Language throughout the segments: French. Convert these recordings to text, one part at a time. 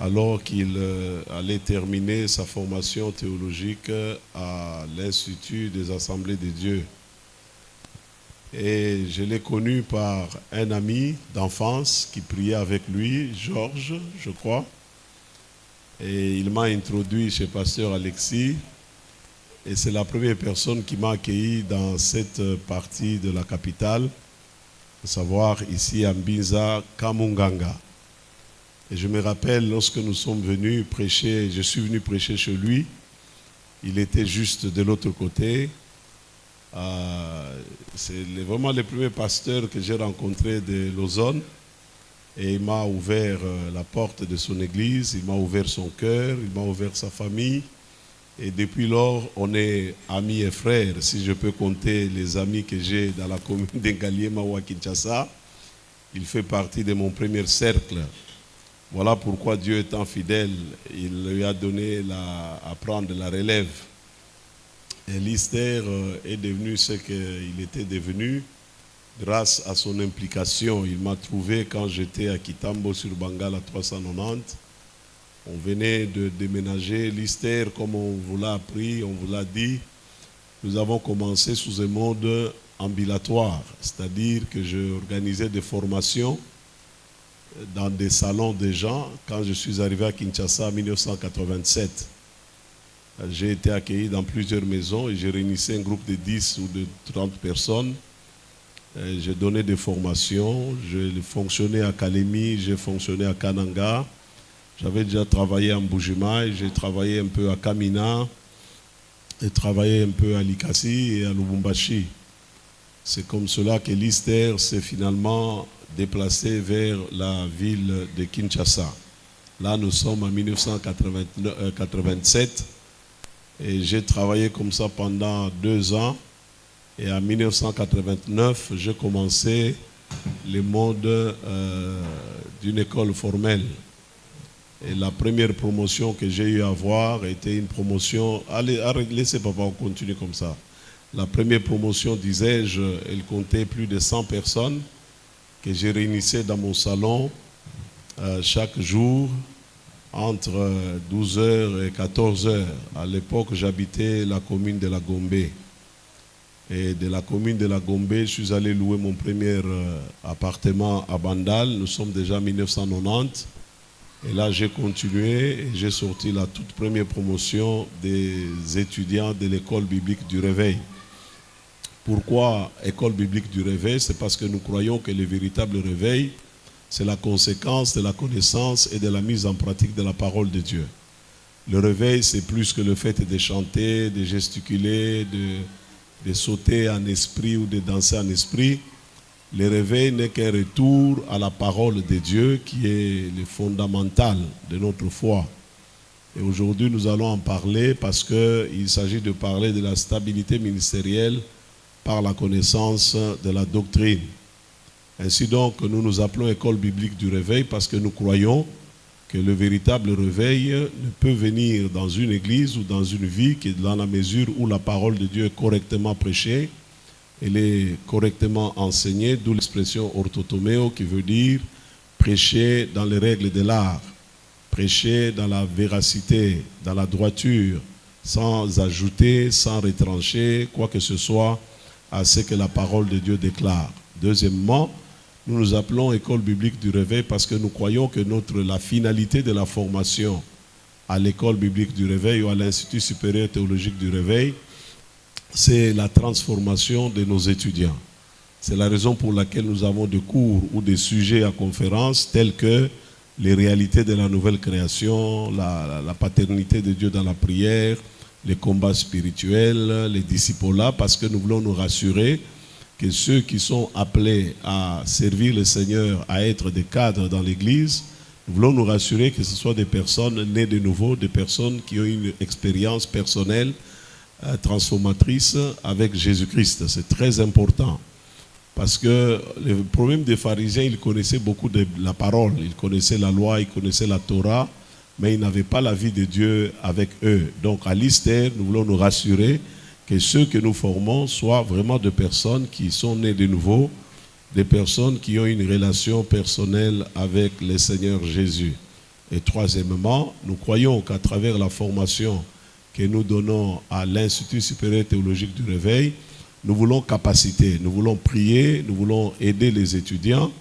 alors qu'il allait terminer sa formation théologique à l'Institut des Assemblées de Dieu. Et je l'ai connu par un ami d'enfance qui priait avec lui, Georges, je crois. Et il m'a introduit chez Pasteur Alexis. Et c'est la première personne qui m'a accueilli dans cette partie de la capitale, à savoir ici à Mbinza, Kamunganga. Et je me rappelle, lorsque nous sommes venus prêcher, je suis venu prêcher chez lui, il était juste de l'autre côté. C'est vraiment le premier pasteur que j'ai rencontré de Lausanne. Et il m'a ouvert la porte de son église, il m'a ouvert son cœur, il m'a ouvert sa famille. Et depuis lors, on est amis et frères. Si je peux compter les amis que j'ai dans la commune d'Engaliema ou à Kinshasa, il fait partie de mon premier cercle. Voilà pourquoi Dieu étant fidèle, il lui a donné à prendre la relève. Et Lister est devenu ce qu'il était devenu grâce à son implication. Il m'a trouvé quand j'étais à Kitambo sur Bangala 390. On venait de déménager. Lister, comme on vous l'a appris, on vous l'a dit, nous avons commencé sous un mode ambulatoire, c'est-à-dire que je organisais des formations dans des salons de gens. Quand je suis arrivé à Kinshasa en 1987, j'ai été accueilli dans plusieurs maisons et j'ai réunissé un groupe de 10 ou de 30 personnes. J'ai donné des formations, j'ai fonctionné à Kalemi, j'ai fonctionné à Kananga. J'avais déjà travaillé en Bujimaï, j'ai travaillé un peu à Kamina, j'ai travaillé un peu à Likasi et à Lubumbashi. C'est comme cela que Lister s'est finalement déplacé vers la ville de Kinshasa. Là, nous sommes en 1987 et j'ai travaillé comme ça pendant 2 ans. Et en 1989, j'ai commencé le monde d'une école formelle. Et la première promotion que j'ai eu à avoir était une promotion... Allez, laissez papa, on continue comme ça. La première promotion, disais-je, elle comptait plus de 100 personnes que j'ai réunissées dans mon salon chaque jour entre 12h et 14h. À l'époque, j'habitais la commune de la Gombe. Et de la commune de la Gombe, je suis allé louer mon premier appartement à Bandal. Nous sommes déjà en 1990. Et là, j'ai continué et j'ai sorti la toute première promotion des étudiants de l'école biblique du Réveil. Pourquoi école biblique du Réveil? C'est parce que nous croyons que le véritable réveil, c'est la conséquence de la connaissance et de la mise en pratique de la parole de Dieu. Le réveil, c'est plus que le fait de chanter, de gesticuler, de sauter en esprit ou de danser en esprit. Le réveil n'est qu'un retour à la parole de Dieu qui est le fondamental de notre foi. Et aujourd'hui, nous allons en parler parce qu'il s'agit de parler de la stabilité ministérielle par la connaissance de la doctrine. Ainsi donc, nous nous appelons École biblique du réveil parce que nous croyons que le véritable réveil ne peut venir dans une église ou dans une vie que dans la mesure où la parole de Dieu est correctement prêchée, elle est correctement enseignée, d'où l'expression orthotomeo qui veut dire prêcher dans les règles de l'art, prêcher dans la véracité, dans la droiture, sans ajouter, sans retrancher quoi que ce soit à ce que la parole de Dieu déclare. Deuxièmement, nous nous appelons École biblique du réveil parce que nous croyons que la finalité de la formation à l'École biblique du réveil ou à l'Institut supérieur théologique du réveil, c'est la transformation de nos étudiants. C'est la raison pour laquelle nous avons des cours ou des sujets à conférence tels que les réalités de la nouvelle création, la paternité de Dieu dans la prière, les combats spirituels, les discipolats, parce que nous voulons nous rassurer que ceux qui sont appelés à servir le Seigneur, à être des cadres dans l'Église, nous voulons nous rassurer que ce soit des personnes nées de nouveau, des personnes qui ont une expérience personnelle transformatrice avec Jésus-Christ. C'est très important. Parce que le problème des pharisiens, ils connaissaient beaucoup de la parole, ils connaissaient la loi, ils connaissaient la Torah, mais ils n'avaient pas la vie de Dieu avec eux. Donc à Lister, nous voulons nous rassurer que ceux que nous formons soient vraiment des personnes qui sont nées de nouveau, des personnes qui ont une relation personnelle avec le Seigneur Jésus. Et troisièmement, nous croyons qu'à travers la formation que nous donnons à l'Institut supérieur théologique du Réveil, nous voulons capaciter, nous voulons prier, nous voulons aider les étudiants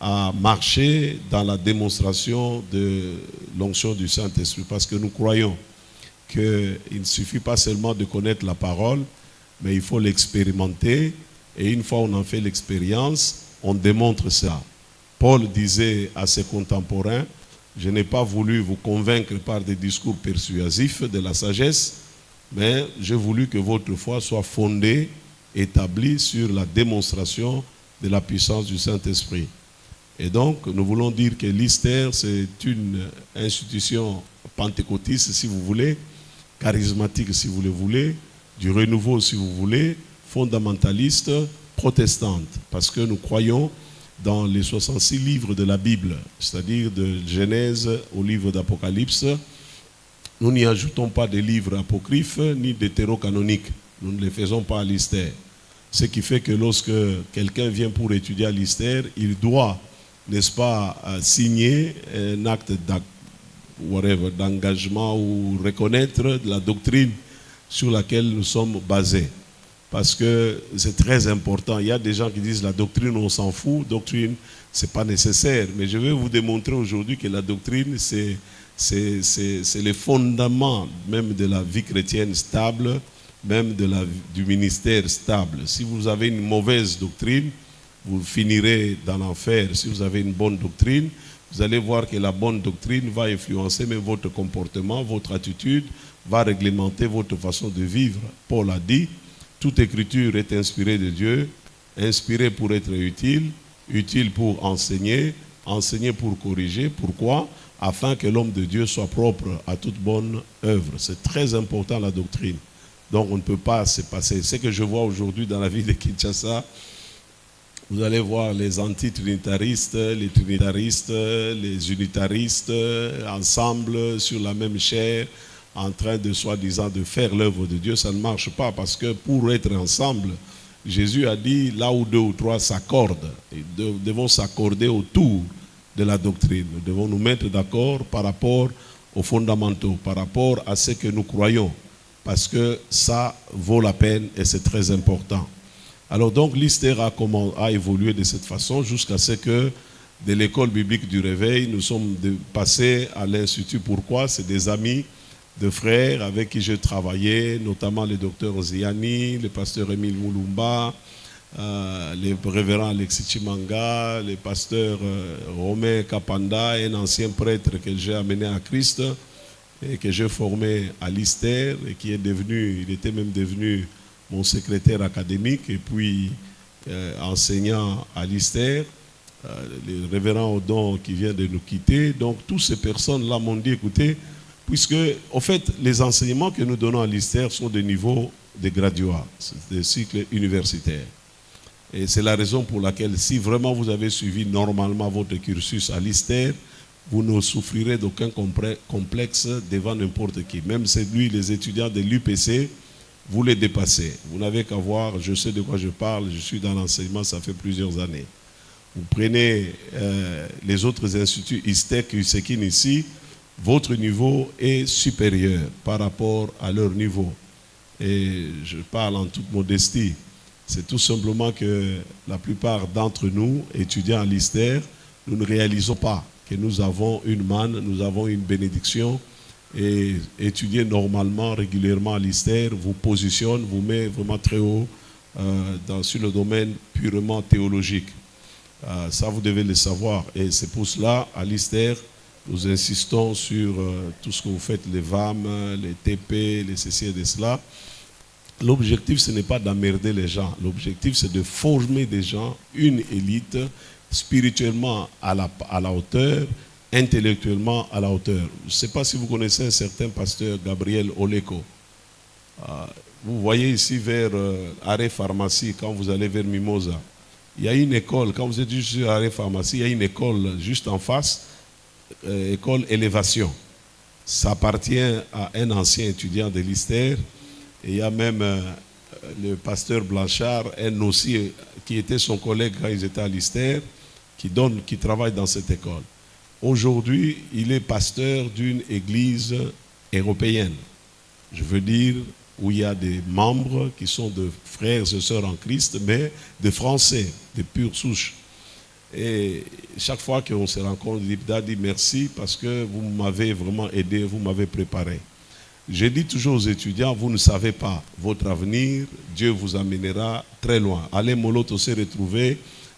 à marcher dans la démonstration de l'onction du Saint-Esprit. Parce que nous croyons qu'il ne suffit pas seulement de connaître la parole, mais il faut l'expérimenter. Et une fois on en fait l'expérience, on démontre ça. Paul disait à ses contemporains, « Je n'ai pas voulu vous convaincre par des discours persuasifs de la sagesse, mais j'ai voulu que votre foi soit fondée, établie sur la démonstration de la puissance du Saint-Esprit. » Et donc, nous voulons dire que l'ISTER, c'est une institution pentecôtiste, si vous voulez, charismatique, si vous le voulez, du renouveau, si vous voulez, fondamentaliste, protestante, parce que nous croyons dans les 66 livres de la Bible, c'est-à-dire de Genèse au livre d'Apocalypse. Nous n'y ajoutons pas des livres apocryphes ni d'hétérocanoniques. Nous ne les faisons pas à l'ISTER. Ce qui fait que lorsque quelqu'un vient pour étudier à l'ISTER, il doit, n'est-ce pas, signer un acte d'engagement ou reconnaître la doctrine sur laquelle nous sommes basés. Parce que c'est très important. Il y a des gens qui disent la doctrine, on s'en fout. Doctrine, ce n'est pas nécessaire. Mais je vais vous démontrer aujourd'hui que la doctrine, c'est le fondement même de la vie chrétienne stable, même du ministère stable. Si vous avez une mauvaise doctrine, vous finirez dans l'enfer. Si vous avez une bonne doctrine, vous allez voir que la bonne doctrine va influencer même votre comportement, votre attitude, va réglementer votre façon de vivre. Paul a dit, toute écriture est inspirée de Dieu, inspirée pour être utile, utile pour enseigner, enseigner pour corriger. Pourquoi? Afin que l'homme de Dieu soit propre à toute bonne œuvre. C'est très important la doctrine. Donc on ne peut pas se passer. Ce que je vois aujourd'hui dans la ville de Kinshasa, vous allez voir les anti-trinitaristes, les trinitaristes, les unitaristes, ensemble sur la même chair, en train de soi-disant de faire l'œuvre de Dieu. Ça ne marche pas parce que pour être ensemble, Jésus a dit là où deux ou trois s'accordent, nous devons s'accorder autour de la doctrine. Nous devons nous mettre d'accord par rapport aux fondamentaux, par rapport à ce que nous croyons, parce que ça vaut la peine et c'est très important. Alors donc l'ISTER a évolué de cette façon jusqu'à ce que de l'école biblique du Réveil, nous sommes passés à l'Institut. Pourquoi? C'est des amis, de frères avec qui j'ai travaillé, notamment le docteur Ziani, le pasteur Émile Moulumba, le révérend Alexis Chimanga, le pasteur Romain Kapanda, un ancien prêtre que j'ai amené à Christ et que j'ai formé à l'ISTER et qui est devenu, il était même devenu mon secrétaire académique et puis enseignant à l'ISTER, le révérend Odon qui vient de nous quitter. Donc toutes ces personnes-là m'ont dit, écoutez, puisque, en fait, les enseignements que nous donnons à l'ISTER sont de niveau de graduat, des cycles universitaires. Et c'est la raison pour laquelle, si vraiment vous avez suivi normalement votre cursus à l'ISTER, vous ne souffrirez d'aucun complexe devant n'importe qui. Même celui, les étudiants de l'UPC, vous les dépassez. Vous n'avez qu'à voir, je sais de quoi je parle, je suis dans l'enseignement, ça fait plusieurs années. Vous prenez les autres instituts, ISTEC, USEKIN ici, votre niveau est supérieur par rapport à leur niveau. Et je parle en toute modestie. C'est tout simplement que la plupart d'entre nous, étudiants à l'ISTER, nous ne réalisons pas que nous avons une manne, nous avons une bénédiction. Et étudier normalement, régulièrement à l'ISTER vous positionne, vous met vraiment très haut sur le domaine purement théologique. Ça, vous devez le savoir. Et c'est pour cela, à l'ISTER, nous insistons sur tout ce que vous faites, les VAM, les TP, les ceci et de cela. L'objectif, ce n'est pas d'emmerder les gens. L'objectif, c'est de former des gens, une élite, spirituellement à la hauteur, intellectuellement à la hauteur. Je ne sais pas si vous connaissez un certain pasteur Gabriel Oleko. Vous voyez ici vers Arrêt Pharmacie, quand vous allez vers Mimosa. Il y a une école, quand vous êtes juste sur Arrêt Pharmacie, il y a une école juste en face, école Élévation. Ça appartient à un ancien étudiant de l'ISTER. Et il y a même le pasteur Blanchard, un aussi, qui était son collègue quand ils étaient à l'ISTER, qui travaille dans cette école. Aujourd'hui, il est pasteur d'une église européenne. Je veux dire, où il y a des membres qui sont de frères et sœurs en Christ, mais de Français, de pure souche. Et chaque fois qu'on se rencontre, l'IPDA dit merci parce que vous m'avez vraiment aidé, vous m'avez préparé. Je dis toujours aux étudiants, vous ne savez pas votre avenir, Dieu vous amènera très loin. Alain Moloto s'est retrouvé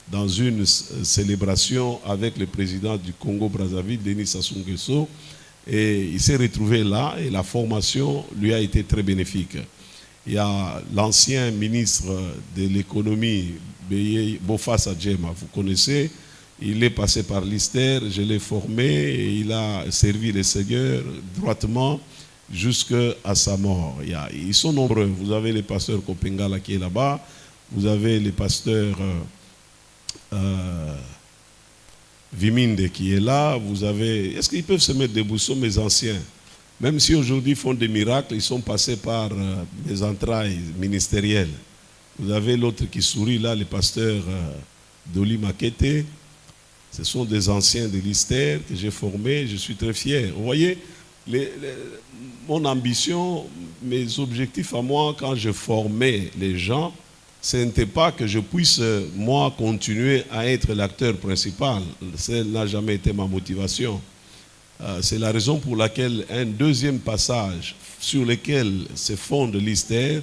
dans une célébration avec le président du Congo-Brazzaville, Denis Sassou Nguesso, et il s'est retrouvé là et la formation lui a été très bénéfique. Il y a l'ancien ministre de l'économie, Bofas Adjema, vous connaissez, il est passé par l'ISTER, je l'ai formé et il a servi le Seigneur droitement jusqu'à sa mort. Ils sont nombreux. Vous avez le pasteur Kopengala qui est là-bas, vous avez le pasteur Viminde qui est là, vous avez... Est-ce qu'ils peuvent se mettre debout? Ce sont mes anciens. Même si aujourd'hui ils font des miracles, ils sont passés par mes entrailles ministérielles. Vous avez l'autre qui sourit là, le pasteur Doli Makete. Ce sont des anciens de l'ISTER que j'ai formés, je suis très fier. Vous voyez, mon ambition, mes objectifs à moi, quand je formais les gens, ce n'était pas que je puisse, moi, continuer à être l'acteur principal. Ça n'a jamais été ma motivation. C'est la raison pour laquelle un deuxième passage sur lequel se fonde l'ISTER,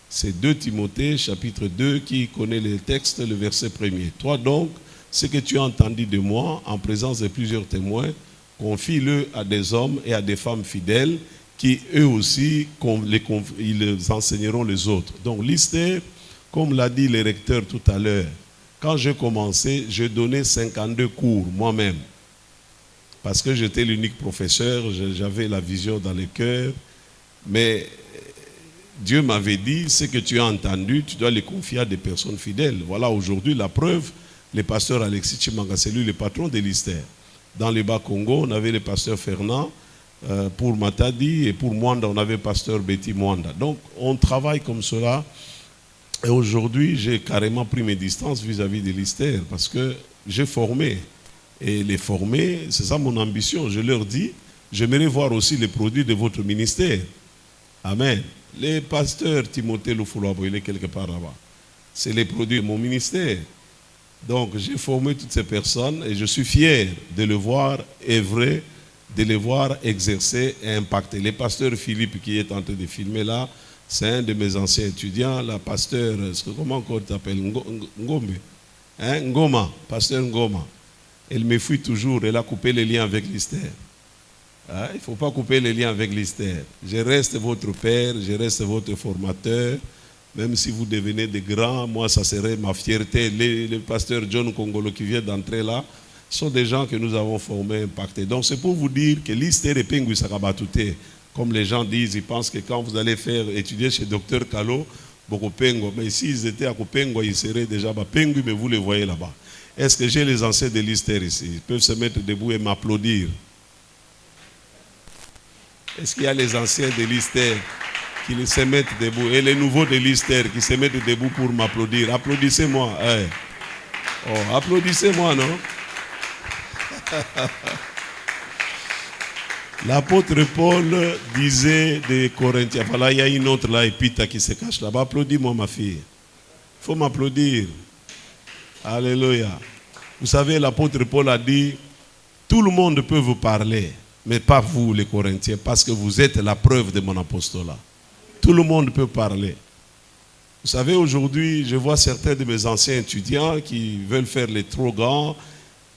c'est 2 Timothée, chapitre 2, qui connaît le texte, le verset 1er. Toi donc, ce que tu as entendu de moi, en présence de plusieurs témoins, confie-le à des hommes et à des femmes fidèles, qui eux aussi, ils enseigneront les autres. Donc l'ISTER, comme l'a dit le recteur tout à l'heure, quand j'ai commencé, j'ai donné 52 cours moi-même. Parce que j'étais l'unique professeur, j'avais la vision dans le cœur. Mais Dieu m'avait dit, ce que tu as entendu, tu dois les confier à des personnes fidèles. Voilà aujourd'hui la preuve, le pasteur Alexis Chimanga, c'est lui le patron de l'ISTER. Dans le Bas-Congo, on avait le pasteur Fernand, pour Matadi, et pour Mwanda, on avait le pasteur Betty Mwanda. Donc on travaille comme cela. Et aujourd'hui, j'ai carrément pris mes distances vis-à-vis de l'ISTER, parce que j'ai formé. Et les former, c'est ça mon ambition. Je leur dis, j'aimerais voir aussi les produits de votre ministère. Amen. Les pasteurs Timothée Lufulabo, il est quelque part là-bas. C'est les produits de mon ministère. Donc j'ai formé toutes ces personnes et je suis fier de les voir œuvrer, de les voir exercer et impacter. Le pasteur Philippe qui est en train de filmer là, c'est un de mes anciens étudiants, la pasteur, comment encore tu t'appelles, Ngombe, hein? Ngoma, pasteur Ngoma. Elle me fuit toujours, elle a coupé les liens avec l'ISTER. Hein? Il ne faut pas couper les liens avec l'ISTER. Je reste votre père, je reste votre formateur. Même si vous devenez des grands, moi ça serait ma fierté. Les pasteurs John Kongolo qui vient d'entrer là, sont des gens que nous avons formés, impactés. Donc c'est pour vous dire que l'ISTER est Pengui Sakabatute. Comme les gens disent, ils pensent que quand vous allez faire étudier chez Dr Kalo, Bokopengo, mais s'ils étaient à Kopengo, ils seraient déjà Pengui, mais vous les voyez là-bas. Est-ce que j'ai les anciens de l'ISTER ici? Ils peuvent se mettre debout et m'applaudir. Est-ce qu'il y a les anciens de l'ISTER qui se mettent debout et les nouveaux de l'ISTER qui se mettent debout pour m'applaudir? Applaudissez-moi. Hey. Oh, applaudissez-moi, non? L'apôtre Paul disait des Corinthiens, voilà, il y a une autre là, Épita, qui se cache là-bas. Applaudis-moi, ma fille. Il faut m'applaudir. Alléluia. Vous savez, l'apôtre Paul a dit, tout le monde peut vous parler, mais pas vous, les Corinthiens, parce que vous êtes la preuve de mon apostolat. Tout le monde peut parler. Vous savez, aujourd'hui, je vois certains de mes anciens étudiants qui veulent faire les trop grands.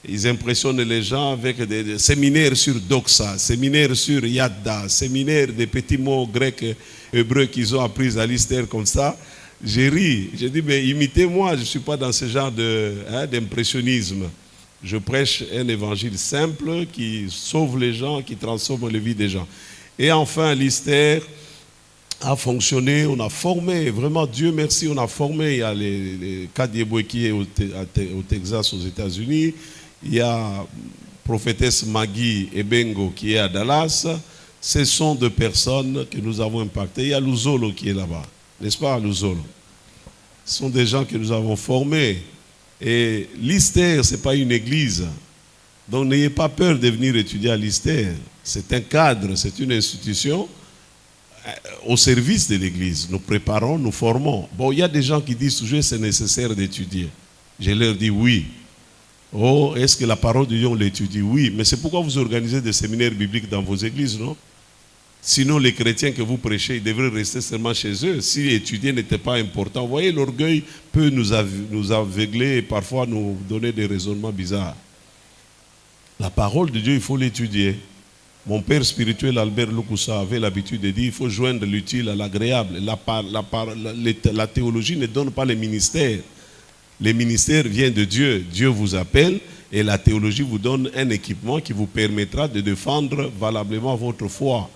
Ils impressionnent les gens avec des séminaires sur Doxa, séminaires sur Yadda, séminaires des petits mots grecs, hébreux qu'ils ont appris à l'ISTER comme ça. J'ai ri, j'ai dit, mais imitez-moi, je ne suis pas dans ce genre d'impressionnisme. Je prêche un évangile simple qui sauve les gens, qui transforme les vies des gens. Et enfin, l'ISTER a fonctionné, on a formé, vraiment Dieu merci, on a formé. Il y a les Kadiebwe qui est au Texas, aux États-Unis. Il y a prophétesse Maggie Ebengo qui est à Dallas. Ce sont deux personnes que nous avons impactées. Il y a Luzolo qui est là-bas, n'est-ce pas, Luzolo? Ce sont des gens que nous avons formés. Et l'ISTER, ce n'est pas une église. Donc n'ayez pas peur de venir étudier à l'ISTER. C'est un cadre, c'est une institution au service de l'Église. Nous préparons, nous formons. Bon, il y a des gens qui disent toujours c'est nécessaire d'étudier. Je leur dis oui. Oh, est-ce que la parole de Dieu, on l'étudie? Oui, mais c'est pourquoi vous organisez des séminaires bibliques dans vos églises, non? Sinon, les chrétiens que vous prêchez, ils devraient rester seulement chez eux. Si étudier n'était pas important, vous voyez, l'orgueil peut nous aveugler et parfois nous donner des raisonnements bizarres. La parole de Dieu, il faut l'étudier. Mon père spirituel, Albert Lukusa, avait l'habitude de dire il faut joindre l'utile à l'agréable. La théologie ne donne pas les ministères. Les ministères viennent de Dieu. Dieu vous appelle et la théologie vous donne un équipement qui vous permettra de défendre valablement votre foi.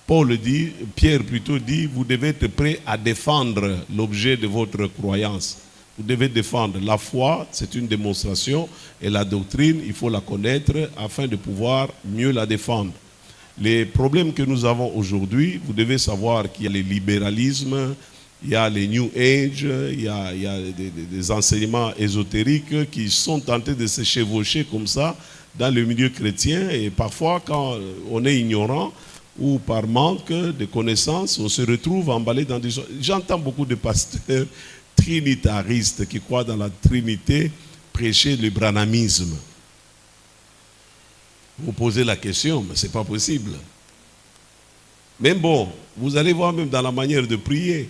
Paul dit, Pierre plutôt dit, vous devez être prêt à défendre l'objet de votre croyance. Vous devez défendre. La foi, c'est une démonstration, et la doctrine, il faut la connaître afin de pouvoir mieux la défendre. Les problèmes que nous avons aujourd'hui, vous devez savoir qu'il y a le libéralisme, il y a les New Age, il y a des enseignements ésotériques qui sont tentés de se chevaucher comme ça dans le milieu chrétien, et parfois quand on est ignorant, ou par manque de connaissances, on se retrouve emballé dans des choses. J'entends beaucoup de pasteurs trinitaristes qui croient dans la Trinité prêcher le branhamisme. Vous posez la question, mais ce n'est pas possible. Mais bon, vous allez voir même dans la manière de prier.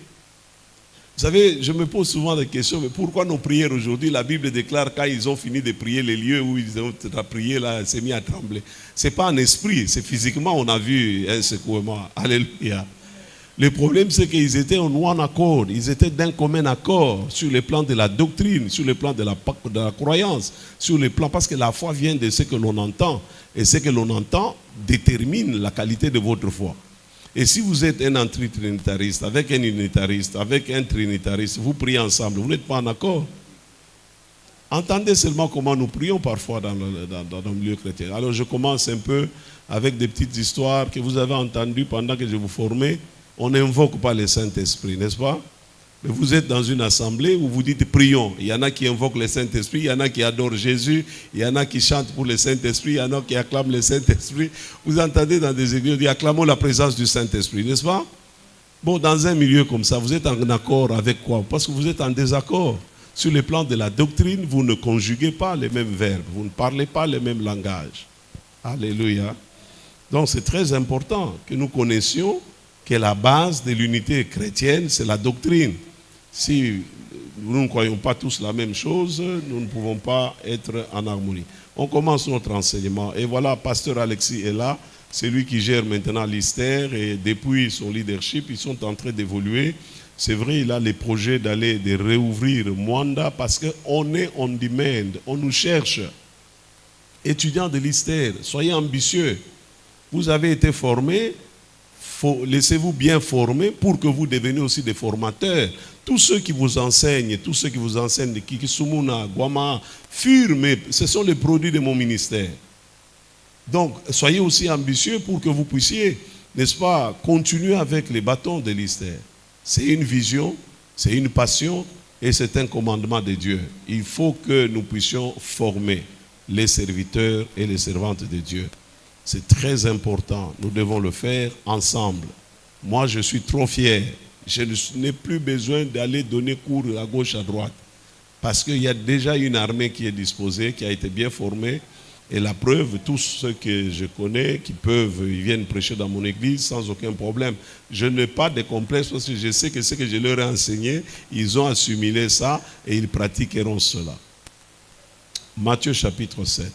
Vous savez, je me pose souvent la question, mais pourquoi nos prières aujourd'hui, la Bible déclare quand ils ont fini de prier, les lieux où ils ont prié, là, s'est mis à trembler. Ce n'est pas en esprit, c'est physiquement, on a vu un secouement. Alléluia. Le problème, c'est qu'ils étaient en one accord, ils étaient d'un commun accord sur le plan de la doctrine, sur le plan de la croyance, sur le plan, parce que la foi vient de ce que l'on entend, et ce que l'on entend détermine la qualité de votre foi. Et si vous êtes un anti-trinitariste, avec un unitariste, avec un trinitariste, vous priez ensemble, vous n'êtes pas en accord. Entendez seulement comment nous prions parfois dans le milieu chrétien. Alors je commence un peu avec des petites histoires que vous avez entendues pendant que je vous formais. On n'invoque pas le Saint-Esprit, n'est-ce pas? Mais vous êtes dans une assemblée où vous dites prions. Il y en a qui invoquent le Saint-Esprit, il y en a qui adorent Jésus, il y en a qui chantent pour le Saint-Esprit, il y en a qui acclament le Saint-Esprit. Vous entendez dans des églises, on dit acclamons la présence du Saint-Esprit, n'est-ce pas? Bon, dans un milieu comme ça, vous êtes en accord avec quoi? Parce que vous êtes en désaccord. Sur le plan de la doctrine, vous ne conjuguez pas les mêmes verbes, vous ne parlez pas les mêmes langages. Alléluia. Donc c'est très important que nous connaissions que la base de l'unité chrétienne, c'est la doctrine. Si nous ne croyons pas tous la même chose, nous ne pouvons pas être en harmonie. On commence notre enseignement. Et voilà, Pasteur Alexis est là. C'est lui qui gère maintenant l'ISTER. Et depuis son leadership, ils sont en train d'évoluer. C'est vrai, il a les projets de réouvrir Mwanda parce qu'on est on demand. On nous cherche. Étudiants de l'ISTER, soyez ambitieux. Vous avez été formés. Laissez-vous bien former pour que vous deveniez aussi des formateurs. Tous ceux qui vous enseignent, Kikisumuna, Guama, mais ce sont les produits de mon ministère. Donc, soyez aussi ambitieux pour que vous puissiez, n'est-ce pas, continuer avec les bâtons de l'ISTER. C'est une vision, c'est une passion et c'est un commandement de Dieu. Il faut que nous puissions former les serviteurs et les servantes de Dieu. C'est très important. Nous devons le faire ensemble. Moi, je suis trop fier. Je n'ai plus besoin d'aller donner cours à gauche, à droite. Parce qu'il y a déjà une armée qui est disposée, qui a été bien formée. Et la preuve, tous ceux que je connais, ils viennent prêcher dans mon église sans aucun problème. Je n'ai pas de complexe parce que je sais que ce que je leur ai enseigné, ils ont assimilé ça et ils pratiqueront cela. Matthieu chapitre 7,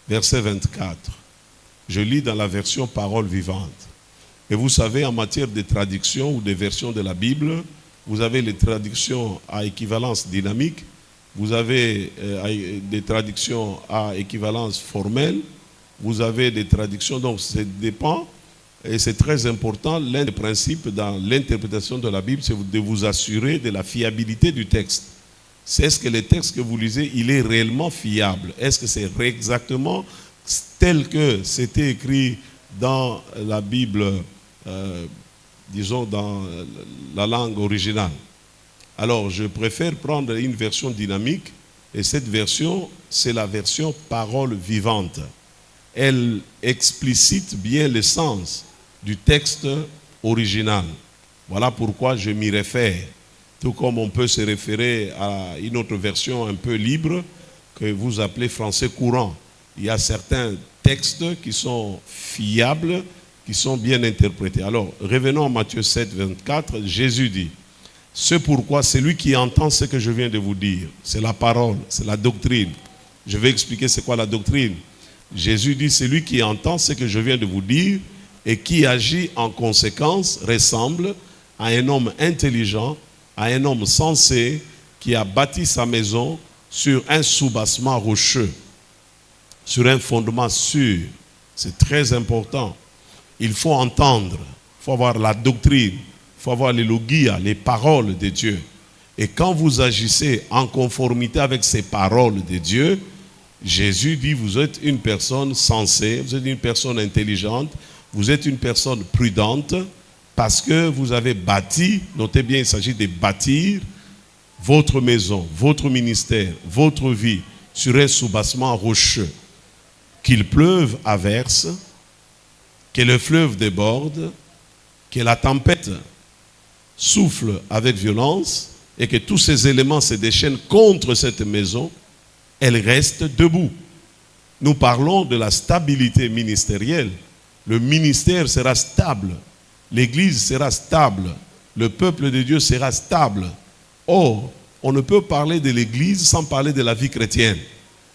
verset 24. Je lis dans la version parole vivante. Et vous savez, en matière de traduction ou de version de la Bible, vous avez les traductions à équivalence dynamique, vous avez des traductions à équivalence formelle, vous avez des traductions, donc ça dépend, et c'est très important. L'un des principes dans l'interprétation de la Bible, c'est de vous assurer de la fiabilité du texte. C'est est-ce que le texte que vous lisez, il est réellement fiable? Est-ce que c'est exactement tel que c'était écrit dans la Bible, disons dans la langue originale? Alors, je préfère prendre une version dynamique Et cette version, c'est la version parole vivante. Elle explicite bien le sens du texte original. Voilà pourquoi je m'y réfère. Tout comme on peut se référer à une autre version un peu libre que vous appelez français courant. Il y a certains textes qui sont fiables, qui sont bien interprétés. Alors, revenons à Matthieu 7, 24. Jésus dit, « C'est pourquoi celui qui entend ce que je viens de vous dire, c'est la parole, c'est la doctrine. » Je vais expliquer c'est quoi la doctrine. Jésus dit, « Celui qui entend ce que je viens de vous dire et qui agit en conséquence ressemble à un homme intelligent, à un homme sensé qui a bâti sa maison sur un soubassement rocheux, sur un fondement sûr. » C'est très important. Il faut entendre, il faut avoir la doctrine, il faut avoir les logia, les paroles de Dieu. Et quand vous agissez en conformité avec ces paroles de Dieu, Jésus dit, vous êtes une personne sensée, vous êtes une personne intelligente, vous êtes une personne prudente, parce que vous avez bâti, notez bien, il s'agit de bâtir votre maison, votre ministère, votre vie sur un soubassement rocheux. Qu'il pleuve à verse, que le fleuve déborde, que la tempête souffle avec violence et que tous ces éléments se déchaînent contre cette maison, elle reste debout. Nous parlons de la stabilité ministérielle. Le ministère sera stable. L'Église sera stable. Le peuple de Dieu sera stable. Or, on ne peut parler de l'Église sans parler de la vie chrétienne.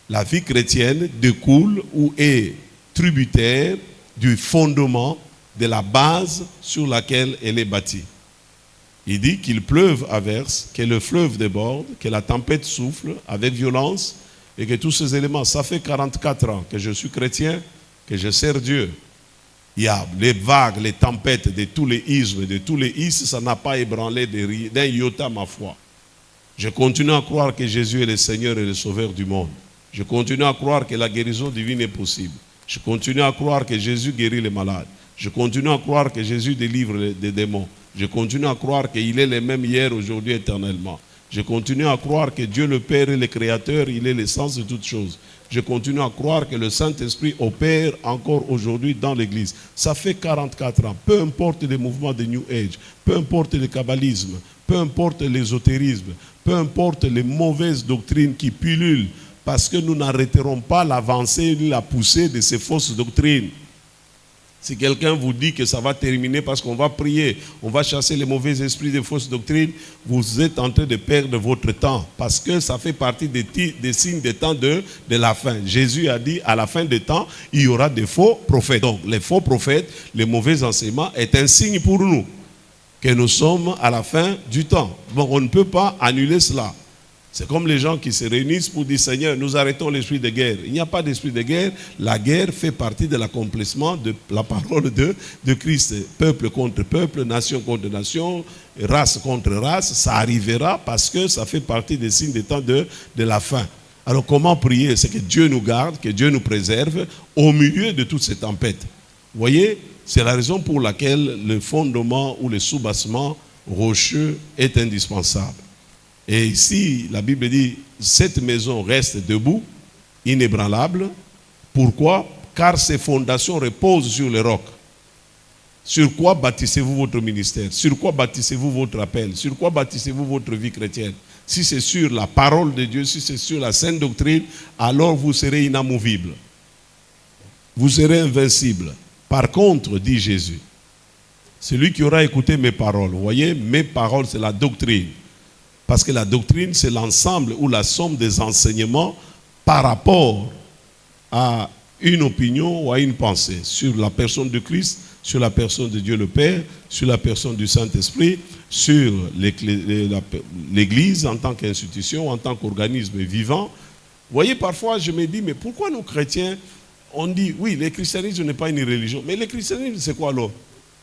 La vie chrétienne découle ou est tributaire du fondement, de la base sur laquelle elle est bâtie. Il dit qu'il pleuve à verse, que le fleuve déborde, que la tempête souffle avec violence et que tous ces éléments, ça fait 44 ans que je suis chrétien, que je sers Dieu. Il y a les vagues, les tempêtes de tous les ismes, de tous les ismes, ça n'a pas ébranlé d'un iota ma foi. Je continue à croire que Jésus est le Seigneur et le Sauveur du monde. Je continue à croire que la guérison divine est possible. Je continue à croire que Jésus guérit les malades. Je continue à croire que Jésus délivre des démons. Je continue à croire qu'il est le même hier, aujourd'hui, éternellement. Je continue à croire que Dieu le Père est le Créateur, il est l'essence de toutes choses. Je continue à croire que le Saint-Esprit opère encore aujourd'hui dans l'Église. Ça fait 44 ans. Peu importe les mouvements de New Age, peu importe le kabbalisme, peu importe l'ésotérisme, peu importe les mauvaises doctrines qui pullulent, parce que nous n'arrêterons pas l'avancée ni la poussée de ces fausses doctrines. Si quelqu'un vous dit que ça va terminer parce qu'on va prier, on va chasser les mauvais esprits des fausses doctrines, vous êtes en train de perdre votre temps. Parce que ça fait partie des signes des temps de la fin. Jésus a dit, à la fin des temps, il y aura des faux prophètes. Donc, les faux prophètes, les mauvais enseignements, est un signe pour nous que nous sommes à la fin du temps. Bon, on ne peut pas annuler cela. C'est comme les gens qui se réunissent pour dire, Seigneur, nous arrêtons l'esprit de guerre. Il n'y a pas d'esprit de guerre. La guerre fait partie de l'accomplissement de la parole de Christ. Peuple contre peuple, nation contre nation, race contre race. Ça arrivera parce que ça fait partie des signes des temps de la fin. Alors comment prier? C'est que Dieu nous garde, que Dieu nous préserve au milieu de toutes ces tempêtes. Vous voyez, c'est la raison pour laquelle le fondement ou le soubassement rocheux est indispensable. Et ici, la Bible dit, cette maison reste debout, inébranlable. Pourquoi? Car ses fondations reposent sur le roc. Sur quoi bâtissez-vous votre ministère? Sur quoi bâtissez-vous votre appel? Sur quoi bâtissez-vous votre vie chrétienne? Si c'est sur la parole de Dieu, si c'est sur la sainte doctrine, alors vous serez inamovible. Vous serez invincible. Par contre, dit Jésus, celui qui aura écouté mes paroles, vous voyez, mes paroles, c'est la doctrine. Parce que la doctrine, c'est l'ensemble ou la somme des enseignements par rapport à une opinion ou à une pensée sur la personne de Christ, sur la personne de Dieu le Père, sur la personne du Saint-Esprit, sur l'Église en tant qu'institution, en tant qu'organisme vivant. Vous voyez, parfois, je me dis, mais pourquoi nous chrétiens, on dit, oui, le christianisme n'est pas une religion. Mais le christianisme, c'est quoi alors?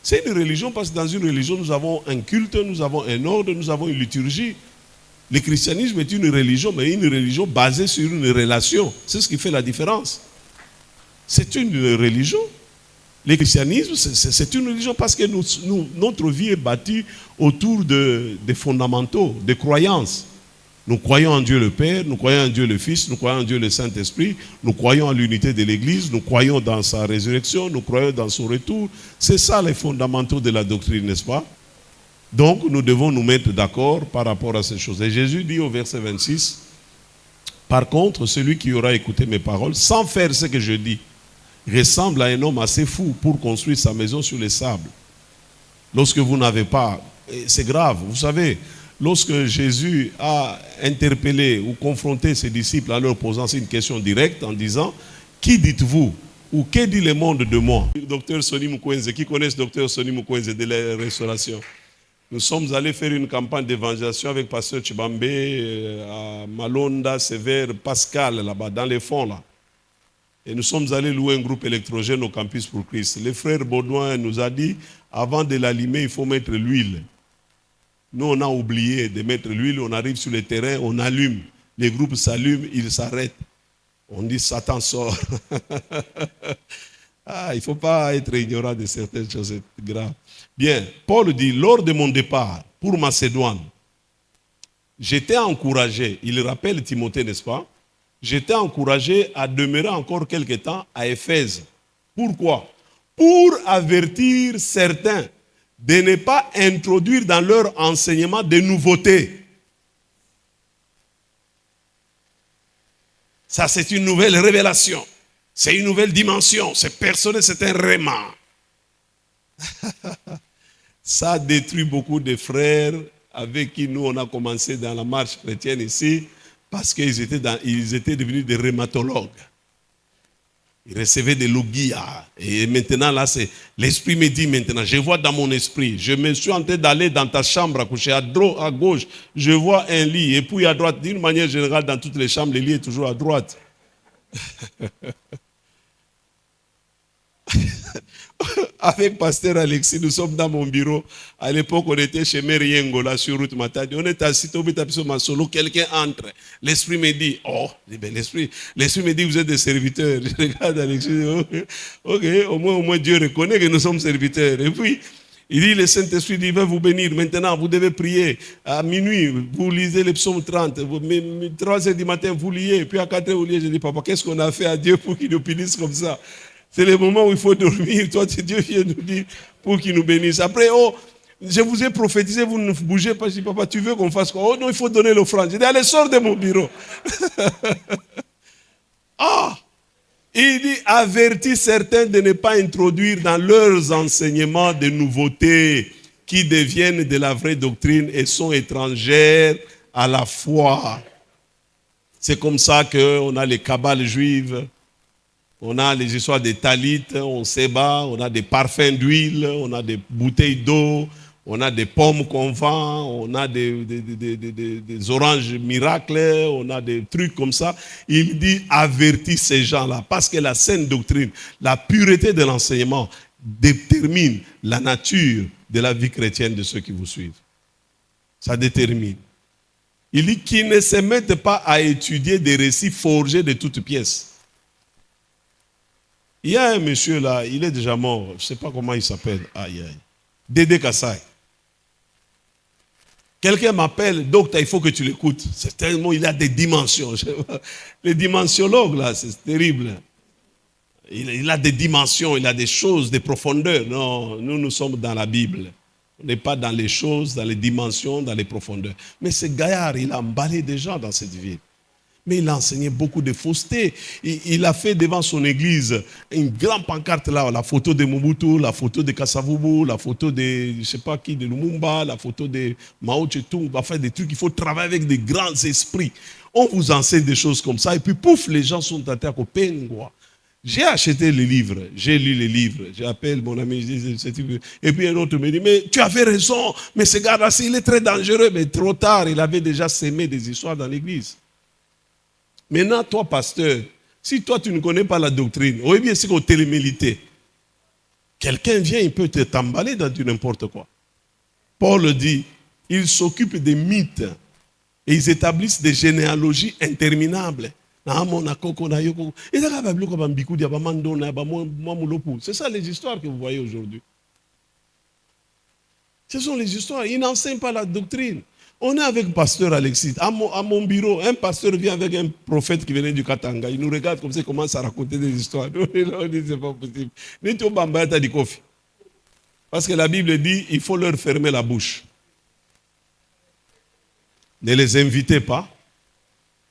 C'est une religion parce que dans une religion, nous avons un culte, nous avons un ordre, nous avons une liturgie. Le christianisme est une religion, mais une religion basée sur une relation. C'est ce qui fait la différence. C'est une religion. Le christianisme, c'est une religion parce que notre vie est bâtie autour des fondamentaux, des croyances. Nous croyons en Dieu le Père, nous croyons en Dieu le Fils, nous croyons en Dieu le Saint-Esprit, nous croyons en l'unité de l'Église, nous croyons dans sa résurrection, nous croyons dans son retour. C'est ça les fondamentaux de la doctrine, n'est-ce pas? Donc nous devons nous mettre d'accord par rapport à ces choses. Et Jésus dit au verset 26, par contre, celui qui aura écouté mes paroles, sans faire ce que je dis, ressemble à un homme assez fou pour construire sa maison sur les sables. Lorsque vous n'avez pas, c'est grave, vous savez, lorsque Jésus a interpellé ou confronté ses disciples en leur posant une question directe en disant, qui dites-vous ou que dit le monde de moi? Docteur Sonny Mukwenze, qui connaît Docteur Sonny Mukwenze de la restauration? Nous sommes allés faire une campagne d'évangélisation avec Pasteur Chibambe, à Malonda, Sévère, Pascal, là-bas, dans les fonds, là. Et nous sommes allés louer un groupe électrogène au Campus pour Christ. Le frère Baudouin nous a dit, avant de l'allumer, il faut mettre l'huile. Nous, on a oublié de mettre l'huile, on arrive sur le terrain, on allume. Les groupes s'allument, ils s'arrêtent. On dit, Satan sort. Il ne faut pas être ignorant de certaines choses, c'est grave. Bien, Paul dit, lors de mon départ pour Macédoine, j'étais encouragé, il rappelle Timothée, n'est-ce pas? J'étais encouragé à demeurer encore quelque temps à Éphèse. Pourquoi? Pour avertir certains de ne pas introduire dans leur enseignement des nouveautés. Ça, c'est une nouvelle révélation. C'est une nouvelle dimension. C'est personnel, c'est un réma. Ça détruit beaucoup de frères avec qui nous, on a commencé dans la marche chrétienne ici, parce qu'ils étaient devenus des rhumatologues. Ils recevaient des logias. Et maintenant, là, c'est l'esprit me dit maintenant, je vois dans mon esprit, je me suis en train d'aller dans ta chambre à coucher, à gauche, je vois un lit, et puis à droite, d'une manière générale, dans toutes les chambres, le lit est toujours à droite. Avec Pasteur Alexis, nous sommes dans mon bureau. À l'époque, on était chez Meriengo, là, sur route Matadi. On est assis, solo, quelqu'un entre. L'esprit me dit, l'esprit me dit, vous êtes des serviteurs. Je regarde Alexis, ok, au moins Dieu reconnaît que nous sommes serviteurs. Et puis, il dit, le Saint-Esprit dit, il va vous bénir. Maintenant, vous devez prier. À minuit, vous lisez les psaumes 30. 3 heures du matin, vous liez. Puis à 4 heures, vous liez. Je dis, papa, qu'est-ce qu'on a fait à Dieu pour qu'il nous punisse comme ça? C'est le moment où il faut dormir. Toi, Dieu vient nous dire pour qu'il nous bénisse. Après, je vous ai prophétisé, vous ne bougez pas. Je dis, papa, tu veux qu'on fasse quoi? Oh non, il faut donner l'offrande. Je dis, allez, sors de mon bureau. Il dit, avertis certains de ne pas introduire dans leurs enseignements des nouveautés qui deviennent de la vraie doctrine et sont étrangères à la foi. C'est comme ça qu'on a les kabbales juives. On a les histoires des talites, on s'ébat, on a des parfums d'huile, on a des bouteilles d'eau, on a des pommes qu'on vend, on a des oranges miracles, on a des trucs comme ça. Il dit, avertis ces gens-là, parce que la saine doctrine, la pureté de l'enseignement détermine la nature de la vie chrétienne de ceux qui vous suivent. Ça détermine. Il dit qu'ils ne se mettent pas à étudier des récits forgés de toutes pièces. Il y a un monsieur là, il est déjà mort, je ne sais pas comment il s'appelle. Dédé Kassai. Quelqu'un m'appelle, docteur, il faut que tu l'écoutes. C'est tellement, il a des dimensions. Les dimensiologues là, c'est terrible. Il a des dimensions, il a des choses, des profondeurs. Non, nous sommes dans la Bible. On n'est pas dans les choses, dans les dimensions, dans les profondeurs. Mais ce gaillard, il a emballé des gens dans cette ville. Mais il a enseigné beaucoup de fausseté. Il a fait devant son église une grande pancarte là, la photo de Mobutu, la photo de Kasavubu, la photo de, je ne sais pas qui, de Lumumba, la photo de Mao Tse-tung. On va faire des trucs, il faut travailler avec des grands esprits. On vous enseigne des choses comme ça, et puis pouf, les gens sont à terre au pengwa. J'ai acheté les livres, j'ai lu les livres, j'appelle mon ami, je dis, et puis un autre me dit, mais tu avais raison, mais ce gars-là, il est très dangereux, mais trop tard, il avait déjà sémé des histoires dans l'église. Maintenant, toi, pasteur, si toi, tu ne connais pas la doctrine, ou bien c'est qu'on télémilité, quelqu'un vient, il peut te t'emballer dans du n'importe quoi. Paul dit, ils s'occupent des mythes et ils établissent des généalogies interminables. C'est ça les histoires que vous voyez aujourd'hui. Ce sont les histoires. Ils n'enseignent pas la doctrine. On est avec pasteur Alexis. À mon bureau, un pasteur vient avec un prophète qui venait du Katanga. Il nous regarde comme ça, il commence à raconter des histoires. On dit, c'est pas possible. Parce que la Bible dit, il faut leur fermer la bouche. Ne les invitez pas.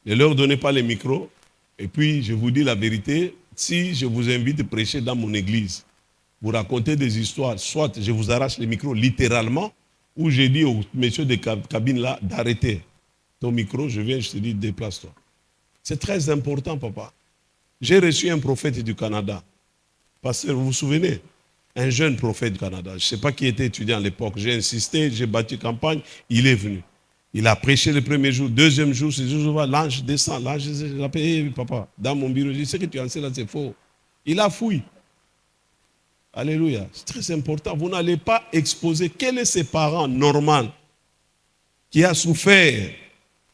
Ne leur donnez pas les micros. Et puis, je vous dis la vérité, si je vous invite à prêcher dans mon église, vous racontez des histoires, soit je vous arrache les micros littéralement, ou j'ai dit au monsieur de cabine là d'arrêter ton micro, je viens, je te dis, déplace-toi. C'est très important, papa. J'ai reçu un prophète du Canada. Pasteur, vous vous souvenez? Un jeune prophète du Canada. Je ne sais pas qui était étudiant à l'époque. J'ai insisté, j'ai battu campagne, il est venu. Il a prêché le premier jour, deuxième jour, ce jour, l'ange descend. L'ange, j'ai appelé, papa, dans mon bureau, je dis, ce que tu enseignes là, c'est faux. Il a fouillé. Alléluia. C'est très important. Vous n'allez pas exposer quel est ses parents normal qui a souffert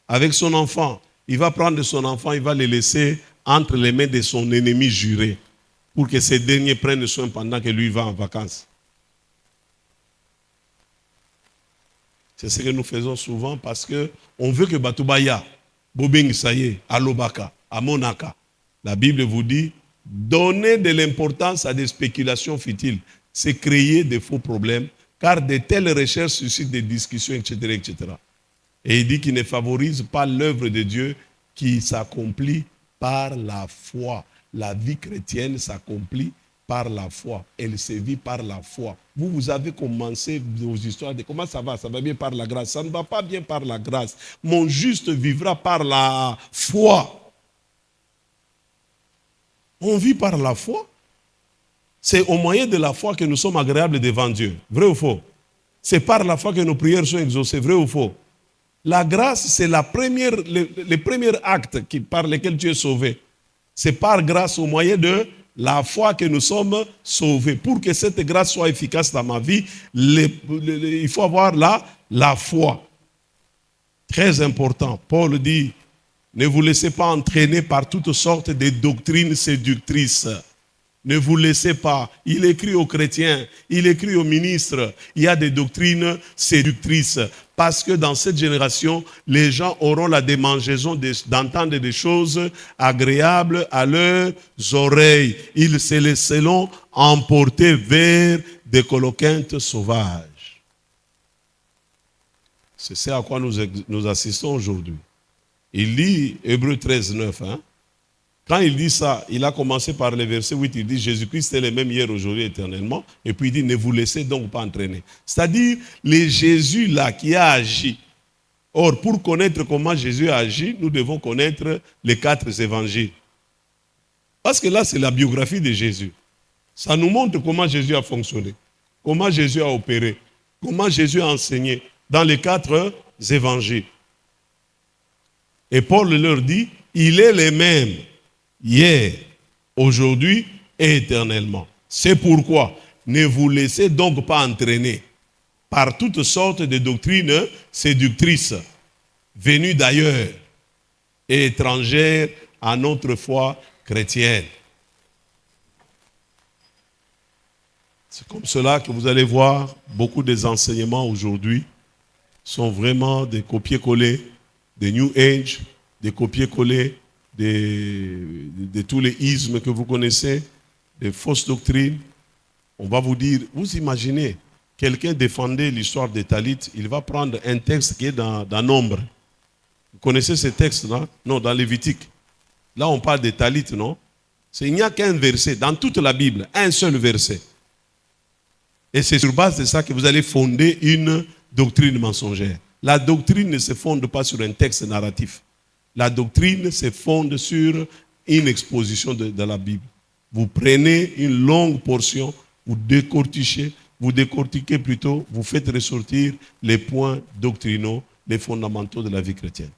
avec son enfant. Il va prendre son enfant, il va le laisser entre les mains de son ennemi juré pour que ces derniers prennent soin pendant que lui va en vacances. C'est ce que nous faisons souvent parce qu'on veut que Batoubaya, Bobeng Saye, Alobaka, Amonaka, la Bible vous dit, donner de l'importance à des spéculations futiles, c'est créer des faux problèmes, car de telles recherches suscitent des discussions, etc., etc. Et il dit qu'il ne favorise pas l'œuvre de Dieu qui s'accomplit par la foi. La vie chrétienne s'accomplit par la foi. Elle se vit par la foi. Vous avez commencé vos histoires de comment ça va bien par la grâce. Ça ne va pas bien par la grâce. Mon juste vivra par la foi. On vit par la foi. C'est au moyen de la foi que nous sommes agréables devant Dieu. Vrai ou faux? C'est par la foi que nos prières sont exaucées. Vrai ou faux? La grâce, c'est le premier acte par lequel tu es sauvé. C'est par grâce au moyen de la foi que nous sommes sauvés. Pour que cette grâce soit efficace dans ma vie, il faut avoir la foi. Très important. Paul dit, ne vous laissez pas entraîner par toutes sortes de doctrines séductrices. Ne vous laissez pas. Il écrit aux chrétiens, il écrit aux ministres. Il y a des doctrines séductrices. Parce que dans cette génération, les gens auront la démangeaison d'entendre des choses agréables à leurs oreilles. Ils se laisseront emporter vers des coloquintes sauvages. C'est ce à quoi nous assistons aujourd'hui. Il lit Hébreux 13, 9. Quand il dit ça, il a commencé par le verset 8, il dit Jésus-Christ est le même hier, aujourd'hui, éternellement. Et puis il dit ne vous laissez donc pas entraîner. C'est-à-dire, le Jésus là qui a agi. Or, pour connaître comment Jésus a agi, nous devons connaître les 4 évangiles. Parce que là, c'est la biographie de Jésus. Ça nous montre comment Jésus a fonctionné, comment Jésus a opéré, comment Jésus a enseigné dans les 4 évangiles. Et Paul leur dit, il est le même hier, aujourd'hui et éternellement. C'est pourquoi ne vous laissez donc pas entraîner par toutes sortes de doctrines séductrices venues d'ailleurs et étrangères à notre foi chrétienne. C'est comme cela que vous allez voir beaucoup des enseignements aujourd'hui sont vraiment des copier-coller, des New Age, des copier-coller de tous les ismes que vous connaissez, des fausses doctrines. On va vous dire, vous imaginez, quelqu'un défendait l'histoire des Talit, il va prendre un texte qui est dans Nombre. Vous connaissez ce texte-là? Non, dans Lévitique. Là, on parle des Talit, non? Il n'y a qu'un verset, dans toute la Bible, un seul verset. Et c'est sur base de ça que vous allez fonder une doctrine mensongère. La doctrine ne se fonde pas sur un texte narratif. La doctrine se fonde sur une exposition de la Bible. Vous prenez une longue portion, vous décortiquez plutôt, vous faites ressortir les points doctrinaux, les fondamentaux de la vie chrétienne.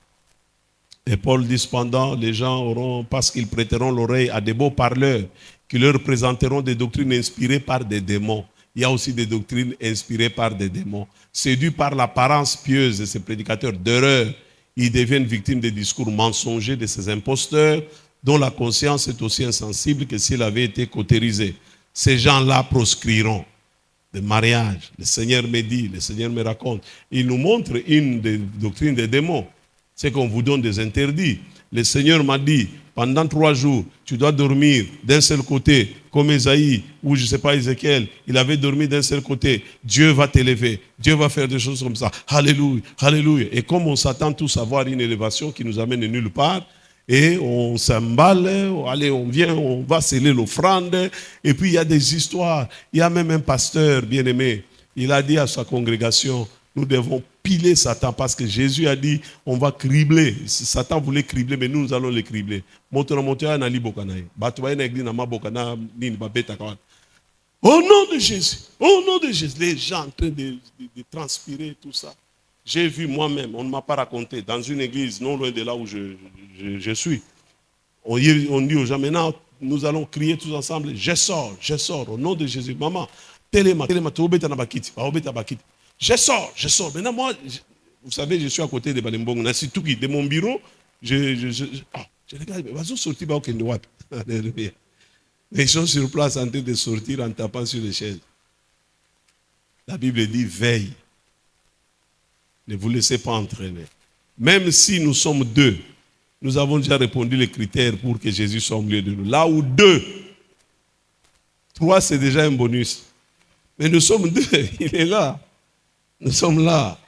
Et Paul dit cependant, les gens auront, parce qu'ils prêteront l'oreille à des beaux parleurs, qui leur présenteront des doctrines inspirées par des démons. Il y a aussi des doctrines inspirées par des démons. Séduits par l'apparence pieuse de ces prédicateurs d'erreur, ils deviennent victimes des discours mensongers de ces imposteurs dont la conscience est aussi insensible que s'il avait été cautérisé. Ces gens-là proscriront. de mariage. Le Seigneur me dit, le Seigneur me raconte. Il nous montre une des doctrines des démons. C'est qu'on vous donne des interdits. Le Seigneur m'a dit, pendant 3 jours, tu dois dormir d'un seul côté, comme Esaïe, ou je ne sais pas, Ézéchiel, il avait dormi d'un seul côté. Dieu va t'élever. Dieu va faire des choses comme ça. Alléluia, alléluia. Et comme on s'attend tous à avoir une élévation qui nous amène nulle part, et on s'emballe, allez, on vient, on va sceller l'offrande, et puis il y a des histoires. Il y a même un pasteur bien-aimé, il a dit à sa congrégation, nous devons piler Satan, parce que Jésus a dit, on va cribler. Satan voulait cribler, mais nous allons le cribler. Au nom de Jésus, au nom de Jésus, les gens en train de transpirer, tout ça. J'ai vu moi-même, on ne m'a pas raconté, dans une église non loin de là où je suis. On dit aux gens, maintenant, nous allons crier tous ensemble, je sors, au nom de Jésus. Maman, téléma, je sors. Maintenant, moi, vous savez, je suis à côté de Balembong, de mon bureau, je regarde, mais vas-y sortir, ils sont sur place en train de sortir en tapant sur les chaises. La Bible dit, veille. Ne vous laissez pas entraîner. Même si nous sommes 2, nous avons déjà répondu les critères pour que Jésus soit au milieu de nous. Là où 2, 3 c'est déjà un bonus. Mais nous sommes 2, il est là. Nous sommes là.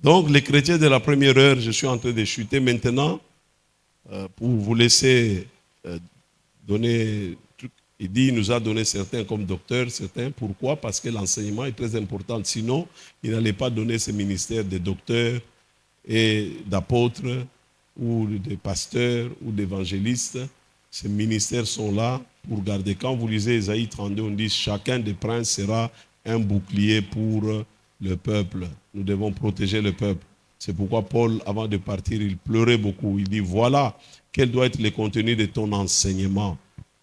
Donc les chrétiens de la première heure, je suis en train de chuter maintenant pour vous laisser donner. Il dit, il nous a donné certains comme docteurs, certains. Pourquoi? Parce que l'enseignement est très important. Sinon, il n'allait pas donner ce ministère de docteurs et d'apôtres ou de pasteurs ou d'évangélistes. Ces ministères sont là pour garder. Quand vous lisez Ésaïe 32, on dit, chacun des princes sera un bouclier pour le peuple. Nous devons protéger le peuple. C'est pourquoi Paul, avant de partir, il pleurait beaucoup. Il dit, voilà quel doit être le contenu de ton enseignement.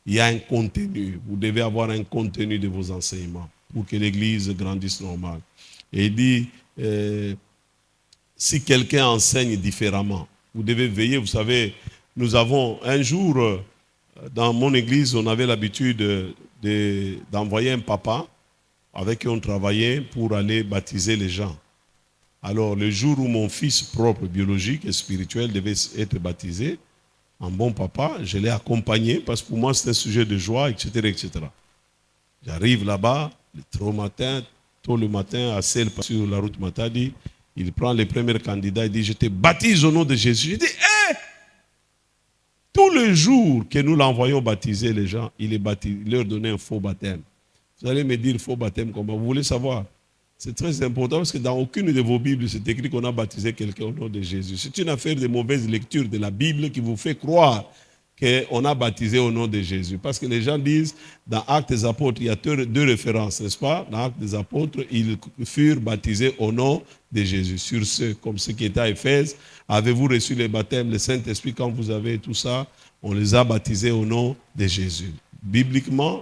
Il y a un contenu. Vous devez avoir un contenu de vos enseignements pour que l'Église grandisse normal. Et il dit, si quelqu'un enseigne différemment, vous devez veiller. Vous savez, nous avons un jour, dans mon église, on avait l'habitude d'envoyer un papa avec qui on travaillait pour aller baptiser les gens. Alors, le jour où mon fils propre, biologique et spirituel devait être baptisé, un bon papa, je l'ai accompagné parce que pour moi c'est un sujet de joie, etc. etc. J'arrive là-bas, tôt le matin, à Sel, sur la route Matadi, il prend les premiers candidats, il dit, je te baptise au nom de Jésus. Je dis, tous les jours que nous l'envoyons baptiser les gens, il leur donnait un faux baptême. Vous allez me dire faux baptême comment? Vous voulez savoir? C'est très important parce que dans aucune de vos Bibles, c'est écrit qu'on a baptisé quelqu'un au nom de Jésus. C'est une affaire de mauvaise lecture de la Bible qui vous fait croire qu'on a baptisé au nom de Jésus. Parce que les gens disent, dans Actes des Apôtres, il y a 2 références, n'est-ce pas? Dans Actes des Apôtres, ils furent baptisés au nom de Jésus. Sur ceux, comme ceux qui étaient à Éphèse, avez-vous reçu le baptême, le Saint-Esprit, quand vous avez tout ça, on les a baptisés au nom de Jésus. Bibliquement,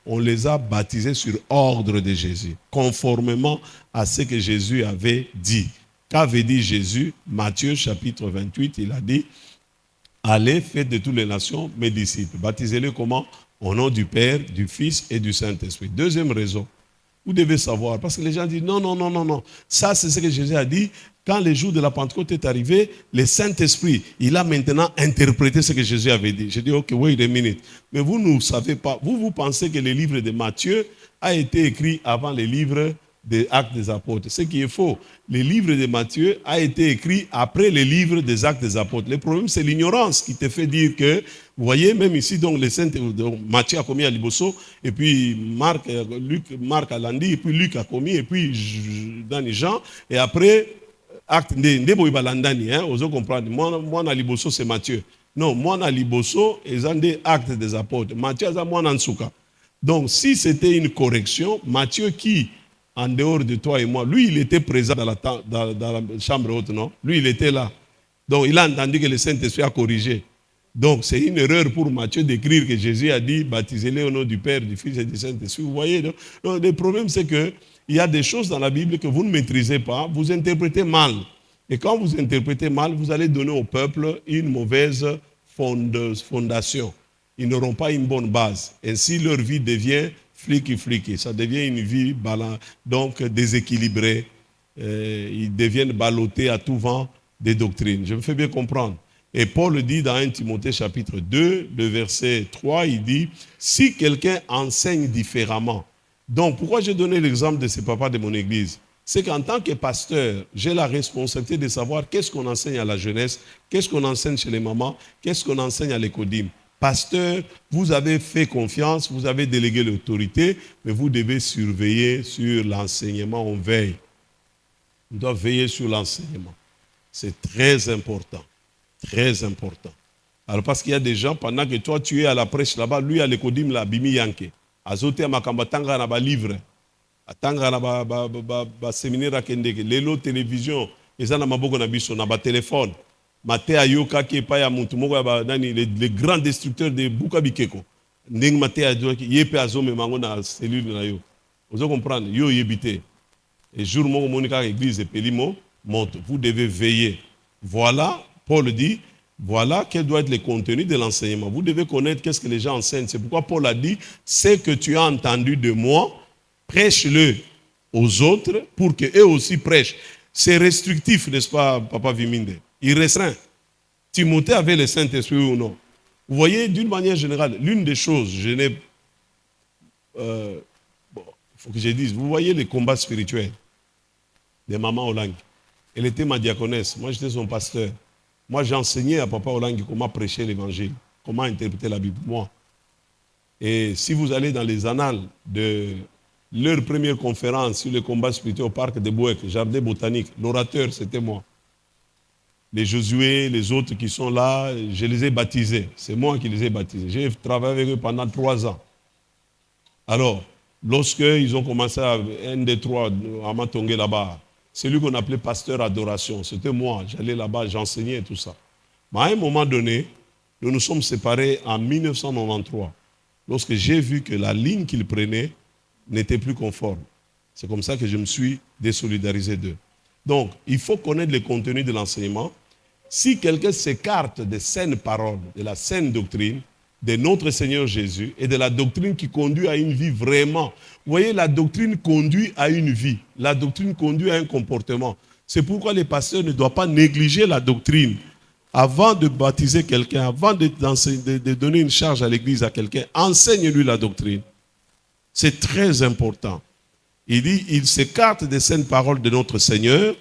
on les a baptisés sur ordre de Jésus, conformément à ce que Jésus avait dit. Qu'avait dit Jésus? Matthieu chapitre 28, il a dit, allez, faites de toutes les nations mes disciples. Baptisez-les comment? Au nom du Père, du Fils et du Saint-Esprit. Deuxième raison, vous devez savoir, parce que les gens disent, non. Ça, c'est ce que Jésus a dit. Quand le jour de la Pentecôte est arrivé, le Saint-Esprit, il a maintenant interprété ce que Jésus avait dit. J'ai dit, ok, wait a minute. Mais vous ne savez pas, vous pensez que le livre de Matthieu a été écrit avant le livre des Actes des Apôtres. Ce qui est faux. Le livre de Matthieu a été écrit après le livre des Actes des Apôtres. Le problème, c'est l'ignorance qui te fait dire que, vous voyez, même ici, donc, Matthieu a commis à Liboso, et puis Marc a Landi, et puis Luc a commis, et puis Jean, et après, Acte de Balandani, vous comprenez. Moi, na Liboso, c'est Matthieu. Non, moi, na Liboso, ils ont des Actes des Apôtres. Matthieu, c'est moi, Nansuka. Donc, si c'était une correction, Matthieu qui, en dehors de toi et moi, lui, il était présent dans la chambre haute, non? Lui, il était là. Donc, il a entendu que le Saint-Esprit a corrigé. Donc, c'est une erreur pour Matthieu d'écrire que Jésus a dit, baptisez-les au nom du Père, du Fils et du Saint-Esprit. Vous voyez, donc, le problème, c'est qu'il y a des choses dans la Bible que vous ne maîtrisez pas, vous interprétez mal. Et quand vous interprétez mal, vous allez donner au peuple une mauvaise fondation. Ils n'auront pas une bonne base. Ainsi, leur vie devient flicky. Ça devient une vie donc déséquilibrée. Ils deviennent ballottés à tout vent des doctrines. Je me fais bien comprendre. Et Paul dit dans 1 Timothée chapitre 2, le verset 3, il dit, si quelqu'un enseigne différemment. Donc, pourquoi j'ai donné l'exemple de ces papas de mon église? C'est qu'en tant que pasteur, j'ai la responsabilité de savoir qu'est-ce qu'on enseigne à la jeunesse, qu'est-ce qu'on enseigne chez les mamans, qu'est-ce qu'on enseigne à l'écodim. Pasteur, vous avez fait confiance, vous avez délégué l'autorité, mais vous devez surveiller sur l'enseignement, on veille. On doit veiller sur l'enseignement. C'est très important. Très important. Alors parce qu'il y a des gens, pendant que toi tu es à la prêche là-bas, lui à l'écodim la bimi yanke. Azote makamba tanga na ba livre. Atanga na ba séminaire akendeke. Lelo télévision, eza na maboko na biso na ba téléphone. Mate ayoka ki pa ya muntu moko ba nani les grands destructeurs de Buka Bikeko. Ndeng mate ayoka yepe azome mango na cellule na yo. Vous comprenez? Yo yebité. Et jour moko monika église pelimo monte. Vous devez veiller. Voilà. Paul dit, voilà quel doit être le contenu de l'enseignement. Vous devez connaître qu'est-ce que les gens enseignent. C'est pourquoi Paul a dit, ce que tu as entendu de moi, prêche-le aux autres pour qu'eux aussi prêchent. C'est restrictif, n'est-ce pas, Papa Viminde? Il restreint. Timothée avait le Saint-Esprit ou non? Vous voyez, d'une manière générale, l'une des choses, je n'ai... il faut que je dise, vous voyez les combats spirituels de Maman Olang. Elle était ma diaconesse, moi j'étais son pasteur. Moi, j'ai enseigné à Papa Olangi comment prêcher l'évangile, comment interpréter la Bible, moi. Et si vous allez dans les annales de leur première conférence sur le combat spirituel au parc de Bouek, jardin botanique, l'orateur, c'était moi. Les Josué, les autres qui sont là, je les ai baptisés. C'est moi qui les ai baptisés. J'ai travaillé avec eux pendant 3 ans. Alors, lorsqu'ils ont commencé à un des trois à Matongé là-bas, c'est lui qu'on appelait pasteur adoration. C'était moi. J'allais là-bas, j'enseignais et tout ça. Mais à un moment donné, nous nous sommes séparés en 1993. Lorsque j'ai vu que la ligne qu'il prenait n'était plus conforme. C'est comme ça que je me suis désolidarisé d'eux. Donc, il faut connaître le contenu de l'enseignement. Si quelqu'un s'écarte des saines paroles, de la saine doctrine, de notre Seigneur Jésus et de la doctrine qui conduit à une vie vraiment. Vous voyez, la doctrine conduit à une vie. La doctrine conduit à un comportement. C'est pourquoi les pasteurs ne doivent pas négliger la doctrine. Avant de baptiser quelqu'un, avant de donner une charge à l'église à quelqu'un, enseigne-lui la doctrine. C'est très important. Il dit, il s'écarte des saines paroles de notre Seigneur,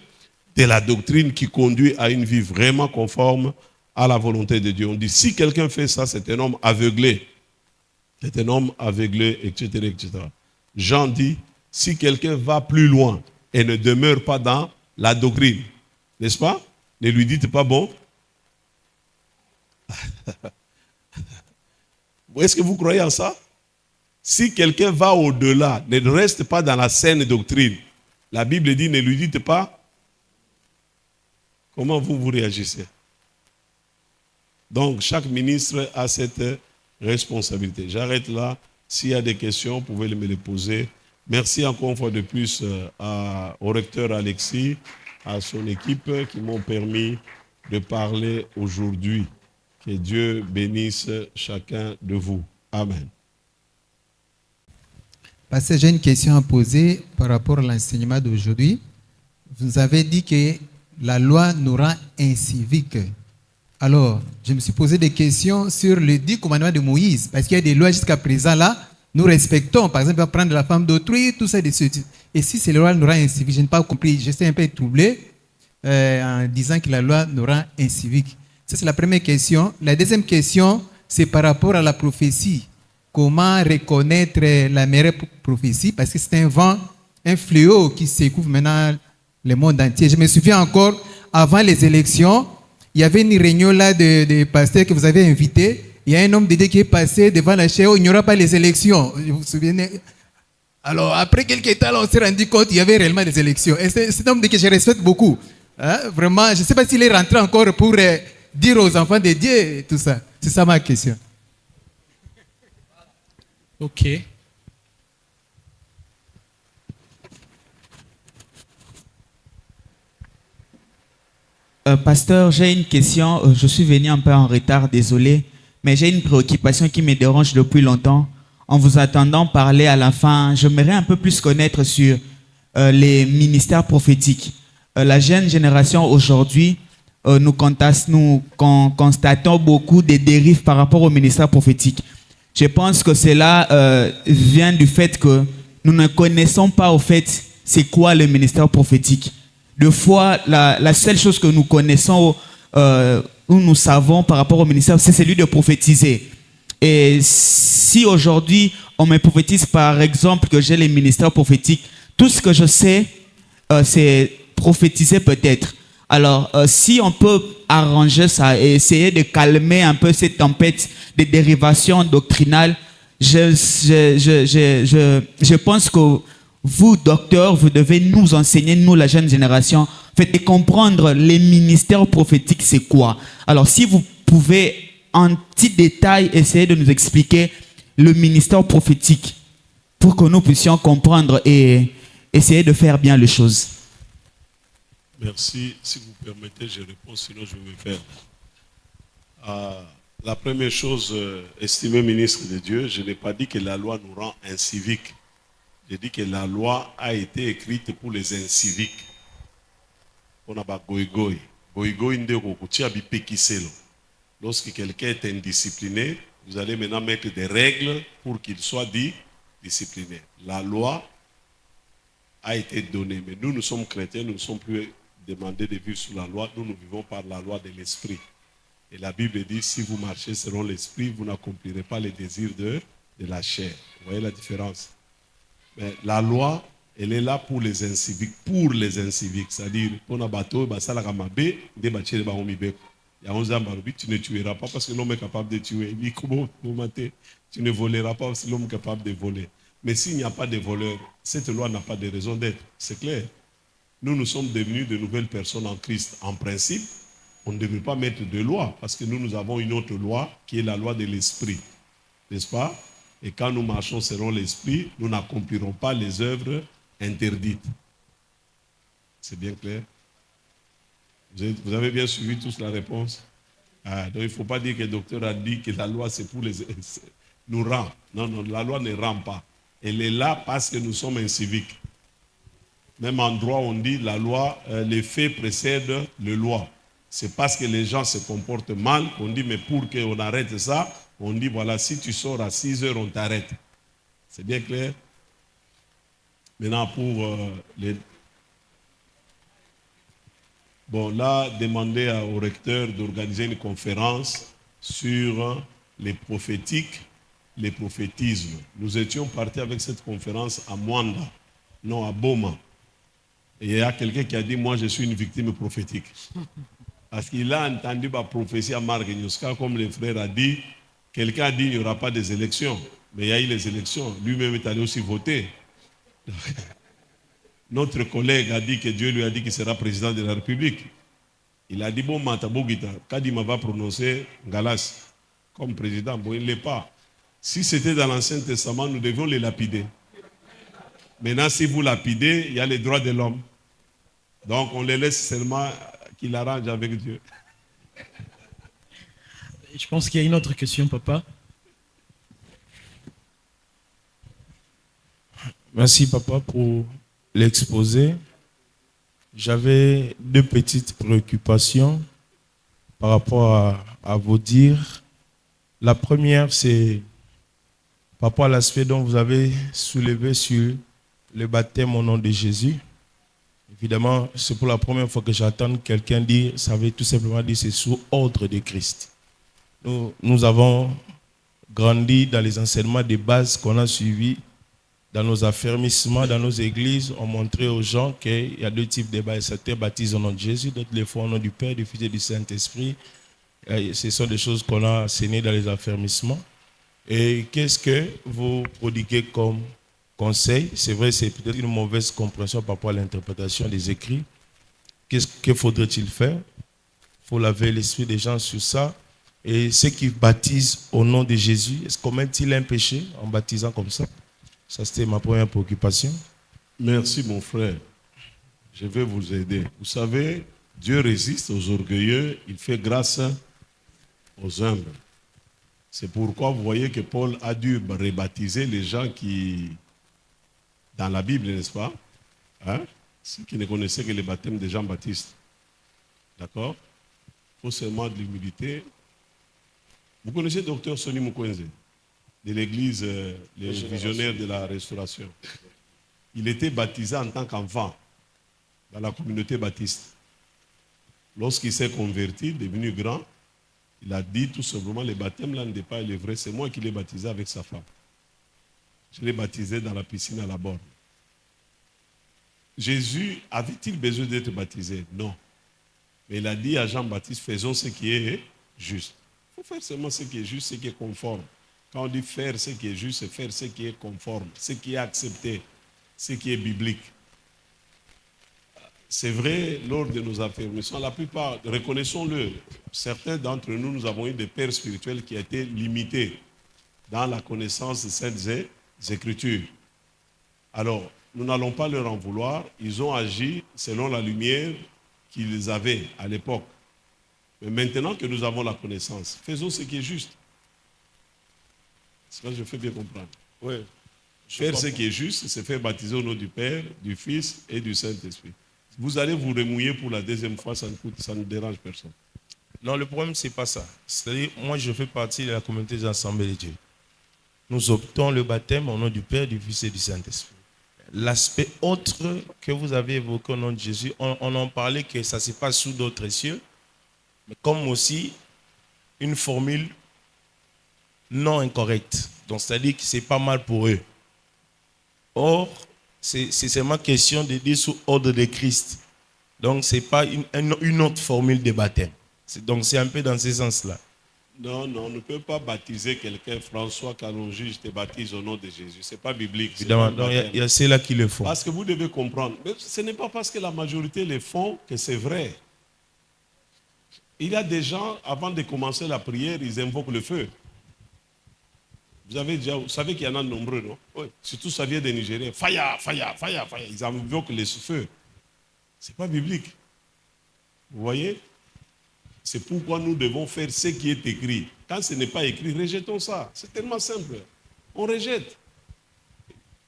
de la doctrine qui conduit à une vie vraiment conforme à la volonté de Dieu. On dit, si quelqu'un fait ça, c'est un homme aveuglé. C'est un homme aveuglé, etc., etc. Jean dit, si quelqu'un va plus loin et ne demeure pas dans la doctrine, n'est-ce pas? Ne lui dites pas bon. Est-ce que vous croyez en ça? Si quelqu'un va au-delà, ne reste pas dans la saine doctrine, la Bible dit, ne lui dites pas. Comment vous réagissez? Donc, chaque ministre a cette responsabilité. J'arrête là. S'il y a des questions, vous pouvez me les poser. Merci encore une fois de plus au recteur Alexis, à son équipe qui m'ont permis de parler aujourd'hui. Que Dieu bénisse chacun de vous. Amen. Parce que j'ai une question à poser par rapport à l'enseignement d'aujourd'hui. Vous avez dit que la loi nous rend inciviques. Alors, je me suis posé des questions sur les 10 commandements de Moïse, parce qu'il y a des lois jusqu'à présent là, nous respectons, par exemple, prendre la femme d'autrui, tout ça de ce type. Et si ces lois nous rendent inciviques, je n'ai pas compris, je suis un peu troublé en disant que la loi nous rend inciviques. Ça, c'est la première question. La deuxième question, c'est par rapport à la prophétie. Comment reconnaître la meilleure prophétie? Parce que c'est un vent, un fléau qui secoue maintenant le monde entier. Je me souviens encore, avant les élections, il y avait une réunion là de pasteurs que vous avez invité. Il y a un homme de Dieu qui est passé devant la chaire, il n'y aura pas les élections. Vous vous souvenez? Alors, après quelques temps, on s'est rendu compte qu'il y avait réellement des élections. Et c'est un homme que je respecte beaucoup. Hein? Vraiment, je ne sais pas s'il est rentré encore pour dire aux enfants de Dieu tout ça. C'est ça ma question. Ok. Pasteur, j'ai une question. Je suis venu un peu en retard, désolé. Mais j'ai une préoccupation qui me dérange depuis longtemps. en vous attendant parler à la fin, j'aimerais un peu plus connaître sur les ministères prophétiques. La jeune génération aujourd'hui, nous constatons beaucoup de dérives par rapport au ministère prophétique. Je pense que cela vient du fait que nous ne connaissons pas au fait c'est quoi le ministère prophétique. Deux fois, la seule chose que nous connaissons, où nous savons par rapport au ministère, c'est celui de prophétiser. Et si aujourd'hui, on me prophétise par exemple que j'ai les ministères prophétiques, tout ce que je sais, c'est prophétiser peut-être. Alors, si on peut arranger ça et essayer de calmer un peu cette tempête de dérivation doctrinale, je pense que vous, docteurs, vous devez nous enseigner, nous, la jeune génération, faites comprendre les ministères prophétiques, c'est quoi. Alors, si vous pouvez, en petit détail, essayer de nous expliquer le ministère prophétique pour que nous puissions comprendre et essayer de faire bien les choses. Merci. Si vous permettez, je réponds, sinon je vais faire. La première chose, estimé ministre de Dieu, je n'ai pas dit que la loi nous rend inciviques. J'ai dit que la loi a été écrite pour les inciviques. On a pas goïgoï. Goïgoï ndeko kutia bipekiselo. Lorsque quelqu'un est indiscipliné, vous allez maintenant mettre des règles pour qu'il soit dit discipliné. La loi a été donnée, mais nous sommes chrétiens, nous ne sommes plus demandés de vivre sous la loi, nous vivons par la loi de l'esprit. Et la Bible dit, si vous marchez selon l'esprit, vous n'accomplirez pas les désirs de la chair. Vous voyez la différence? Mais la loi, elle est là pour les inciviques, c'est-à-dire, pour un bateau, tu ne tueras pas parce que l'homme est capable de tuer. Tu ne voleras pas parce que l'homme est capable de voler. Mais s'il n'y a pas de voleurs, cette loi n'a pas de raison d'être. C'est clair. Nous sommes devenus de nouvelles personnes en Christ. En principe, on ne devrait pas mettre de loi parce que nous avons une autre loi qui est la loi de l'esprit. N'est-ce pas? Et quand nous marchons selon l'esprit, nous n'accomplirons pas les œuvres interdites. C'est bien clair? Vous avez bien suivi tous la réponse? Donc il ne faut pas dire que le docteur a dit que la loi c'est pour nous rend. Non, non, la loi ne rend pas. Elle est là parce que nous sommes inciviques. Même en droit, on dit la loi, les faits précèdent le loi. C'est parce que les gens se comportent mal qu'on dit, mais pour qu'on arrête ça, on dit, voilà, si tu sors à 6 heures, on t'arrête. C'est bien clair? Maintenant, pour les... Bon, là, demandez au recteur d'organiser une conférence sur les prophétiques, les prophétismes. Nous étions partis avec cette conférence à Mwanda, non à Boma. Et il y a quelqu'un qui a dit, moi je suis une victime prophétique. Parce qu'il a entendu ma prophétie à Marc Nyoska, comme le frère a dit, quelqu'un a dit qu'il n'y aura pas des élections. Mais il y a eu les élections. Lui-même est allé aussi voter. Notre collègue a dit que Dieu lui a dit qu'il sera président de la République. Il a dit, bon, Matabogita, Kadima va prononcer Galas comme président. Bon, il ne l'est pas. Si c'était dans l'Ancien Testament, nous devions les lapider. Maintenant, si vous lapidez, il y a les droits de l'homme. Donc, on les laisse seulement qu'il arrange avec Dieu. Je pense qu'il y a une autre question, papa. Merci, papa, pour l'exposé. J'avais deux petites préoccupations par rapport à vos dires. La première, c'est par rapport à l'aspect dont vous avez soulevé sur le baptême au nom de Jésus. Évidemment, c'est pour la première fois que j'entends quelqu'un dire, ça veut tout simplement dire c'est sous ordre de Christ. Nous avons grandi dans les enseignements de base qu'on a suivis dans nos affermissements, dans nos églises. On montrait aux gens qu'il y a deux types de baptêmes. Certains baptisent au nom de Jésus, d'autres les font au nom du Père, du Fils et du Saint-Esprit. Ce sont des choses qu'on a enseignées dans les affermissements. Et qu'est-ce que vous prodiguez comme conseil? C'est vrai, c'est peut-être une mauvaise compréhension par rapport à l'interprétation des écrits. Que faudrait-il faire? Il faut laver l'esprit des gens sur ça. Et ceux qui baptisent au nom de Jésus, est-ce qu'on commettent-ils un péché en baptisant comme ça? Ça, c'était ma première préoccupation. Merci, mon frère. Je vais vous aider. Vous savez, Dieu résiste aux orgueilleux, il fait grâce aux humbles. C'est pourquoi vous voyez que Paul a dû rebaptiser les gens qui, dans la Bible, n'est-ce pas, hein? Ceux qui ne connaissaient que le baptême de Jean-Baptiste. D'accord? Il faut seulement de l'humilité. Vous connaissez Dr Sonny Mukwenze, de l'église Les Visionnaires de la Restauration. Il était baptisé en tant qu'enfant dans la communauté baptiste. Lorsqu'il s'est converti, devenu grand, il a dit tout simplement, le baptême là n'est pas le vrai, c'est moi qui l'ai baptisé avec sa femme. Je l'ai baptisé dans la piscine à la borne. Jésus avait-il besoin d'être baptisé? Non. Mais il a dit à Jean-Baptiste, faisons ce qui est juste. Il faut faire seulement ce qui est juste, ce qui est conforme. Quand on dit faire ce qui est juste, c'est faire ce qui est conforme, ce qui est accepté, ce qui est biblique. C'est vrai, lors de nos affirmations, la plupart, reconnaissons-le, certains d'entre nous, nous avons eu des pères spirituels qui étaient limités dans la connaissance des Saintes Écritures. Alors, nous n'allons pas leur en vouloir, ils ont agi selon la lumière qu'ils avaient à l'époque. Mais maintenant que nous avons la connaissance, faisons ce qui est juste. C'est ça que je fais bien comprendre. Oui. Faire ce qui est juste, c'est faire baptiser au nom du Père, du Fils et du Saint-Esprit. Vous allez vous remouiller pour la deuxième fois, ça ne dérange personne. Non, le problème, ce n'est pas ça. C'est-à-dire, moi, je fais partie de la communauté des Assemblées de Dieu. Nous optons le baptême au nom du Père, du Fils et du Saint-Esprit. L'aspect autre que vous avez évoqué au nom de Jésus, on en parlait que ça se passe sous d'autres cieux, mais comme aussi une formule non incorrecte. Donc, c'est-à-dire que c'est pas mal pour eux. Or, c'est seulement question de dire sous ordre de Christ. Donc, ce n'est pas une autre formule de baptême. Donc, c'est un peu dans ce sens-là. Non, non, on ne peut pas baptiser quelqu'un, François Kalonji, je te baptise au nom de Jésus. Ce n'est pas biblique. Évidemment, il y a ceux-là qui le font. Parce que vous devez comprendre, mais ce n'est pas parce que la majorité le font que c'est vrai. Il y a des gens, avant de commencer la prière, ils invoquent le feu. Vous savez qu'il y en a de nombreux, non? Oui. Surtout ça vient des Nigériens. Faya, faya, faya, faya. Ils invoquent le feu. Ce n'est pas biblique. Vous voyez? C'est pourquoi nous devons faire ce qui est écrit. Quand ce n'est pas écrit, rejetons ça. C'est tellement simple. On rejette.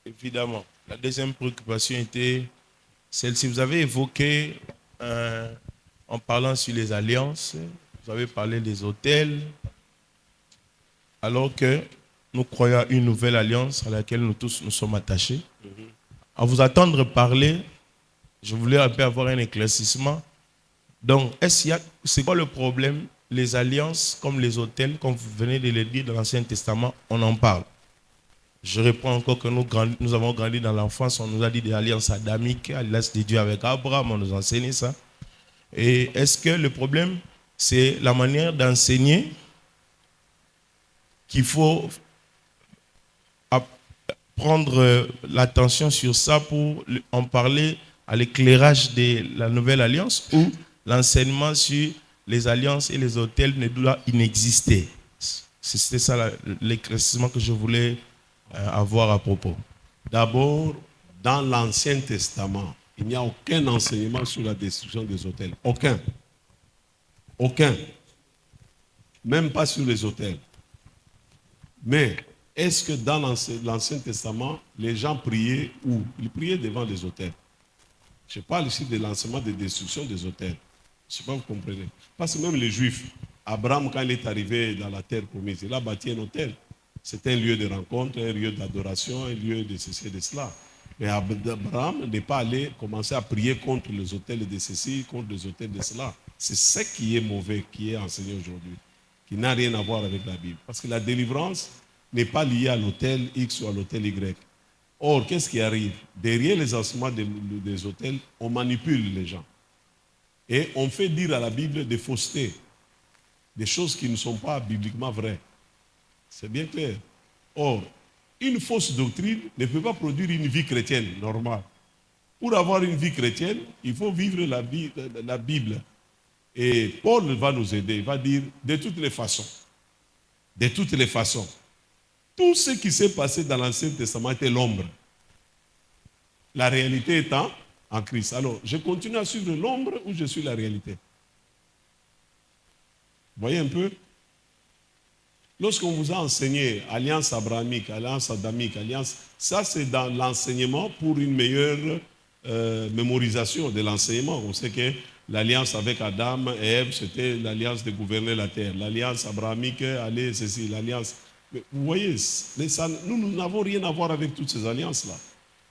Évidemment. La deuxième préoccupation était celle-ci. Vous avez évoqué, en parlant sur les alliances, vous avez parlé des autels, alors que nous croyons à une nouvelle alliance à laquelle nous tous nous sommes attachés. À vous attendre parler, je voulais un peu avoir un éclaircissement. Donc, c'est quoi le problème? Les alliances, comme les autels, comme vous venez de le dire dans l'Ancien Testament, on en parle. Je reprends encore que nous avons grandi dans l'enfance, on nous a dit des alliances adamiques, alliances de Dieu avec Abraham, on nous a enseigné ça. Et est-ce que le problème, c'est la manière d'enseigner qu'il faut prendre l'attention sur ça pour en parler à l'éclairage de la nouvelle alliance, ou l'enseignement sur les alliances et les autels ne doit inexister? C'était ça l'éclaircissement que je voulais avoir à propos. D'abord, dans l'Ancien Testament, il n'y a aucun enseignement sur la destruction des autels. Aucun. Aucun. Même pas sur les autels. Mais est-ce que dans l'Ancien Testament, les gens priaient où? Ils priaient devant les autels. Je parle ici de l'enseignement de destruction des autels. Je ne sais pas, vous comprenez. Parce que même les Juifs, Abraham, quand il est arrivé dans la terre promise, il a bâti un autel. C'était un lieu de rencontre, un lieu d'adoration, un lieu de ceci et de cela. Mais Abraham n'est pas allé commencer à prier contre les autels de ceci, contre les autels de cela. C'est ce qui est mauvais, qui est enseigné aujourd'hui, qui n'a rien à voir avec la Bible. Parce que la délivrance n'est pas liée à l'autel X ou à l'autel Y. Or, qu'est-ce qui arrive? Derrière les enseignements des autels, on manipule les gens. Et on fait dire à la Bible des faussetés, des choses qui ne sont pas bibliquement vraies. C'est bien clair. Or, une fausse doctrine ne peut pas produire une vie chrétienne normale. Pour avoir une vie chrétienne, il faut vivre la Bible. Et Paul va nous aider. Il va dire, de toutes les façons, tout ce qui s'est passé dans l'Ancien Testament était l'ombre. La réalité étant en Christ. Alors, je continue à suivre l'ombre ou je suis la réalité? Vous voyez un peu? Lorsqu'on vous a enseigné alliance abrahamique, alliance adamique, alliance, ça c'est dans l'enseignement pour une meilleure mémorisation de l'enseignement. On sait que l'alliance avec Adam et Ève, c'était l'alliance de gouverner la terre. L'alliance abrahamique, allez, ceci, l'alliance. Mais vous voyez, nous n'avons rien à voir avec toutes ces alliances-là.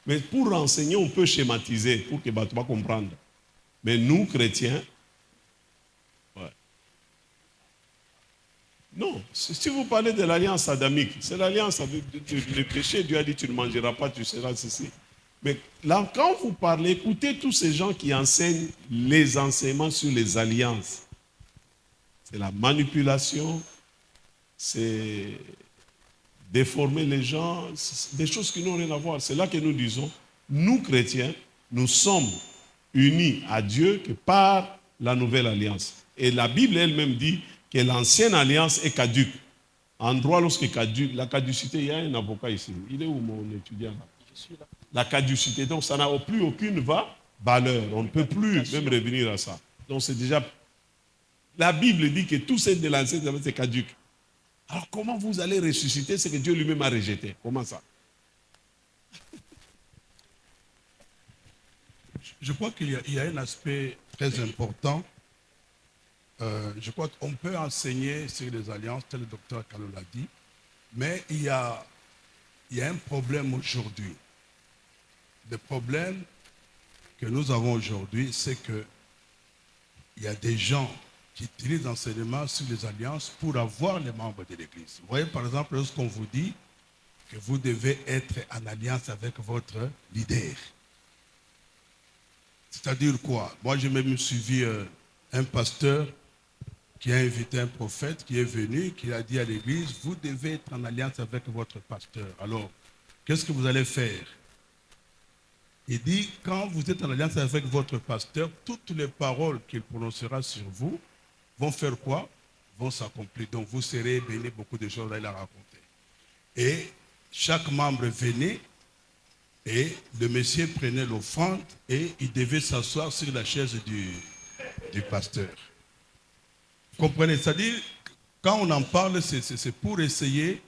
Mais pour enseigner, on peut schématiser pour que tu vas comprendre. Mais nous, chrétiens, ouais. Non, si vous parlez de l'alliance adamique, c'est l'alliance avec le péché. Dieu a dit, tu ne mangeras pas, tu seras ceci. Mais là, quand vous parlez, écoutez tous ces gens qui enseignent les enseignements sur les alliances. C'est la manipulation, c'est déformer les gens, des choses qui n'ont rien à voir. C'est là que nous disons, nous chrétiens, nous sommes unis à Dieu que par la nouvelle alliance. Et la Bible elle-même dit que l'ancienne alliance est caduque. En droit, lorsque caduque, la caducité, il y a un avocat ici. Il est où mon étudiant là? Je suis là. La caducité, donc ça n'a plus aucune valeur. On ne peut plus même revenir à ça. Donc c'est déjà... La Bible dit que tout ce de l'ancienne alliance est caduque. Alors comment vous allez ressusciter ce que Dieu lui-même a rejeté? Comment ça? Je crois qu'il y a un aspect très important. Je crois qu'on peut enseigner sur les alliances, tel le docteur Kalo l'a dit, mais il y a un problème aujourd'hui. Le problème que nous avons aujourd'hui, c'est qu'il y a des gens qui utilisent l'enseignement sur les alliances pour avoir les membres de l'Église. Vous voyez, par exemple, lorsqu'on vous dit que vous devez être en alliance avec votre leader. C'est-à-dire quoi? Moi, j'ai même suivi un pasteur qui a invité un prophète qui est venu, qui a dit à l'église, vous devez être en alliance avec votre pasteur. Alors, qu'est-ce que vous allez faire? Il dit, quand vous êtes en alliance avec votre pasteur, toutes les paroles qu'il prononcera sur vous vont faire quoi? Vont s'accomplir. Donc, vous serez bénis, beaucoup de choses, là, il a raconté. Et chaque membre venait, et le monsieur prenait l'offrande, et il devait s'asseoir sur la chaise du pasteur. Vous comprenez? C'est-à-dire, quand on en parle, c'est pour essayer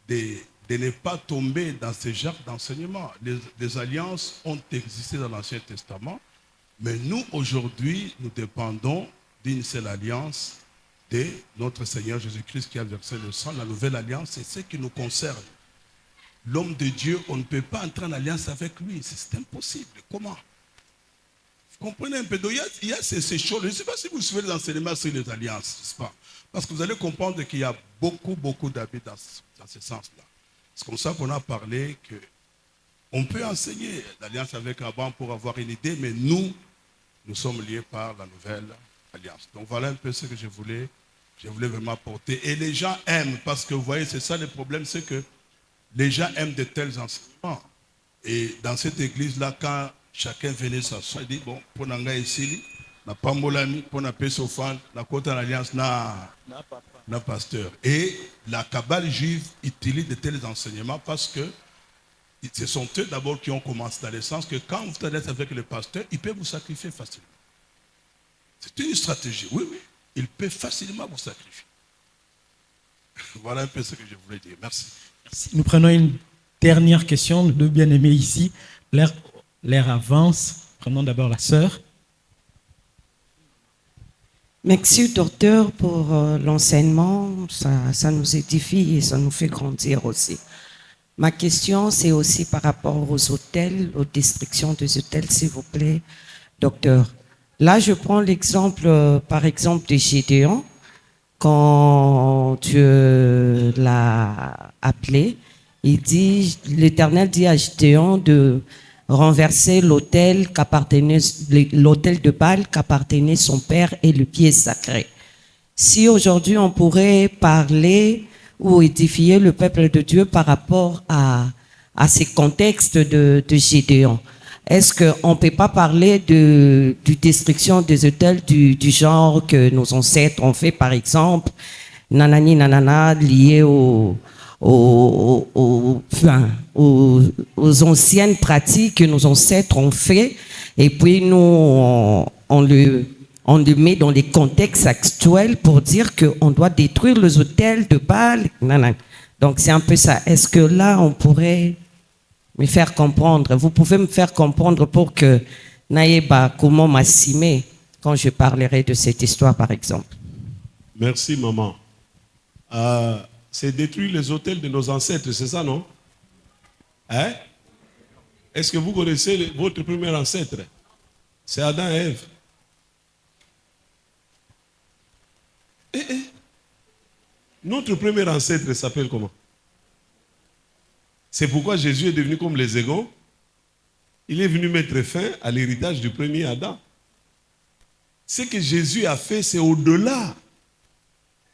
de ne pas tomber dans ce genre d'enseignement. Les alliances ont existé dans l'Ancien Testament, mais nous, aujourd'hui, nous dépendons d'une seule alliance de notre Seigneur Jésus-Christ qui a versé le sang. La nouvelle alliance, c'est ce qui nous concerne. L'homme de Dieu, on ne peut pas entrer en alliance avec lui. C'est impossible. Comment? Vous comprenez un peu? Donc, il y a ces choses. Je ne sais pas si vous suivez les enseignements sur les alliances, n'est-ce pas? Parce que vous allez comprendre qu'il y a beaucoup d'abus dans ce sens-là. C'est comme ça qu'on a parlé qu'on peut enseigner l'alliance avec Abraham pour avoir une idée, mais nous sommes liés par la nouvelle alliance. Donc voilà un peu ce que je voulais vraiment apporter. Et les gens aiment, parce que vous voyez, c'est ça le problème, c'est que les gens aiment de tels enseignements. Et dans cette église-là, quand chacun venait s'asseoir, il dit, bon, pour Nanga ici, n'a pas molami, pour n'a pas s'offrande, n'a pas d'alliance, n'a pasteur. Et la cabale juive utilise de tels enseignements parce que ce sont eux d'abord qui ont commencé dans le sens que quand vous êtes avec le pasteur, il peut vous sacrifier facilement. C'est une stratégie. Oui, il peut facilement vous sacrifier. Voilà un peu ce que je voulais dire. Merci. Nous prenons une dernière question de deux bien-aimés ici. L'air avance. Prenons d'abord la sœur. Merci, docteur, pour l'enseignement. Ça nous édifie et ça nous fait grandir aussi. Ma question, c'est aussi par rapport aux hôtels, aux destructions des hôtels, s'il vous plaît, docteur. Là, je prends l'exemple, par exemple, de Gédéon. Quand Dieu l'a appelé, l'Éternel dit à Gédéon de renverser l'autel de Baal qu'appartenait son père et le pied sacré. Si aujourd'hui on pourrait parler ou édifier le peuple de Dieu par rapport à ces contextes de Gédéon, est-ce qu'on ne peut pas parler de destruction des autels du genre que nos ancêtres ont fait, par exemple, nanani nanana, lié aux anciennes pratiques que nos ancêtres ont fait, et puis nous, on on le met dans les contextes actuels pour dire qu'on doit détruire les hôtels de Baal. Donc c'est un peu ça. Est-ce que là, on pourrait me faire comprendre? Vous pouvez me faire comprendre pour que Naïba, comment m'assumer quand je parlerai de cette histoire, par exemple? Merci, maman. C'est détruire les hôtels de nos ancêtres, c'est ça, non? Hein? Est-ce que vous connaissez votre premier ancêtre? C'est Adam et Ève. Notre premier ancêtre s'appelle comment? C'est pourquoi Jésus est devenu comme les égons. Il est venu mettre fin à l'héritage du premier Adam. Ce que Jésus a fait, c'est au-delà.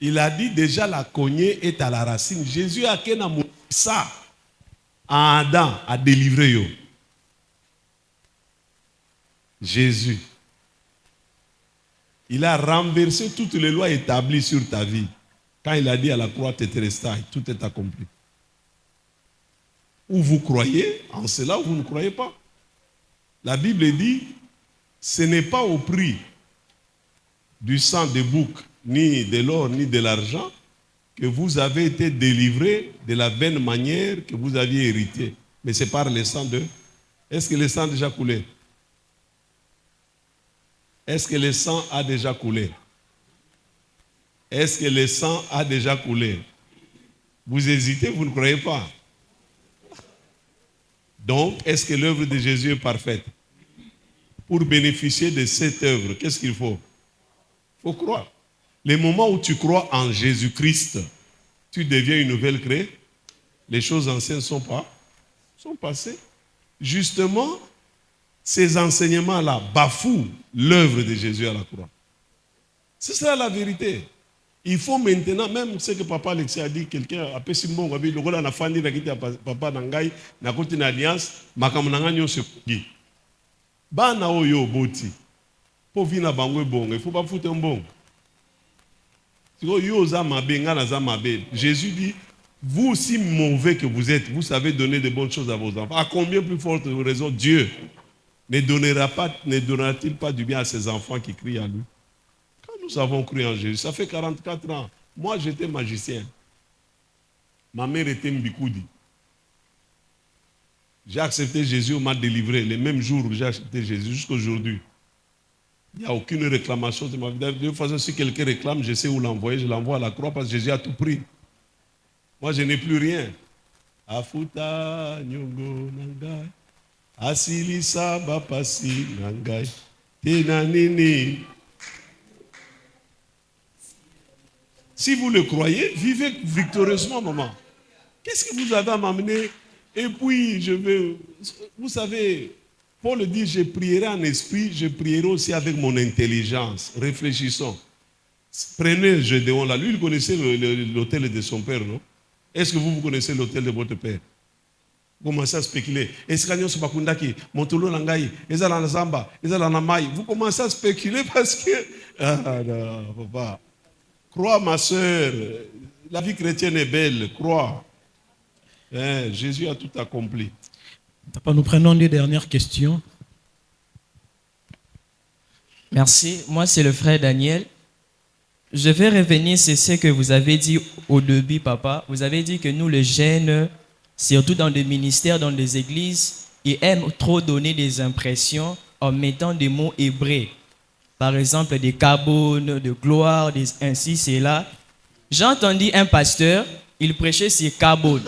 Il a dit déjà la cognée est à la racine. Jésus a qu'un amour ça à Adam a délivré yo. Jésus. Il a renversé toutes les lois établies sur ta vie. Quand il a dit à la croix tétélestai, tout est accompli. Ou vous croyez en cela ou vous ne croyez pas. La Bible dit, ce n'est pas au prix du sang des boucs, ni de l'or, ni de l'argent, que vous avez été délivrés de la vaine manière que vous aviez hérité. Mais c'est par le sang de... Est-ce que le sang a déjà coulé? Est-ce que le sang a déjà coulé? Est-ce que le sang a déjà coulé? Vous hésitez, vous ne croyez pas. Donc, est-ce que l'œuvre de Jésus est parfaite? Pour bénéficier de cette œuvre, qu'est-ce qu'il faut? Il faut croire. Le moment où tu crois en Jésus-Christ, tu deviens une nouvelle créée. Les choses anciennes sont passées. Justement, ces enseignements-là bafouent l'œuvre de Jésus à la croix. C'est ça la vérité. Il faut maintenant, même ce que papa Alexis a dit, quelqu'un a fait Simon, le rôle de famille, papa Nangai, n'a pas une alliance, Makamunanganyo se dit. Bana oyo boti. Pour venir à Bangwe bon, il ne faut pas foutre un bon. Jésus dit, vous aussi mauvais que vous êtes, vous savez donner de bonnes choses à vos enfants. À combien plus forte raison Dieu ne donnera-t-il pas du bien à ses enfants qui crient à lui? Quand nous avons cru en Jésus, ça fait 44 ans. Moi, j'étais magicien. Ma mère était Mbikoudi. J'ai accepté Jésus, on m'a délivré. Le même jour où j'ai accepté Jésus, jusqu'à aujourd'hui. Il n'y a aucune réclamation de ma vie. De toute façon, si quelqu'un réclame, je sais où l'envoyer. Je l'envoie à la croix parce que Jésus a tout pris. Moi, je n'ai plus rien. Afuta nyongo nangai. Asilisa bapasi nangai. Tenanini. Si vous le croyez, vivez victorieusement, maman. Qu'est-ce que vous avez à m'amener? Et puis, vous savez, Paul dit, je prierai en esprit, je prierai aussi avec mon intelligence. Réfléchissons. Prenez Gédéon là. Lui, il connaissait l'hôtel de son père, non? Est-ce que vous connaissez l'hôtel de votre père? Vous commencez à spéculer. Est-ce que vous commencez à spéculer parce que... Ah non, papa. Crois, ma soeur. La vie chrétienne est belle. Crois. Jésus a tout accompli. Papa, nous prenons les dernières questions. Merci. Moi, c'est le frère Daniel. Je vais revenir sur ce que vous avez dit au début, papa. Vous avez dit que nous, les jeunes, surtout dans des ministères, dans des églises, ils aiment trop donner des impressions en mettant des mots hébreux. Par exemple, des kabones, de gloire, des ainsi, c'est là. J'ai entendu un pasteur, il prêchait sur kabone.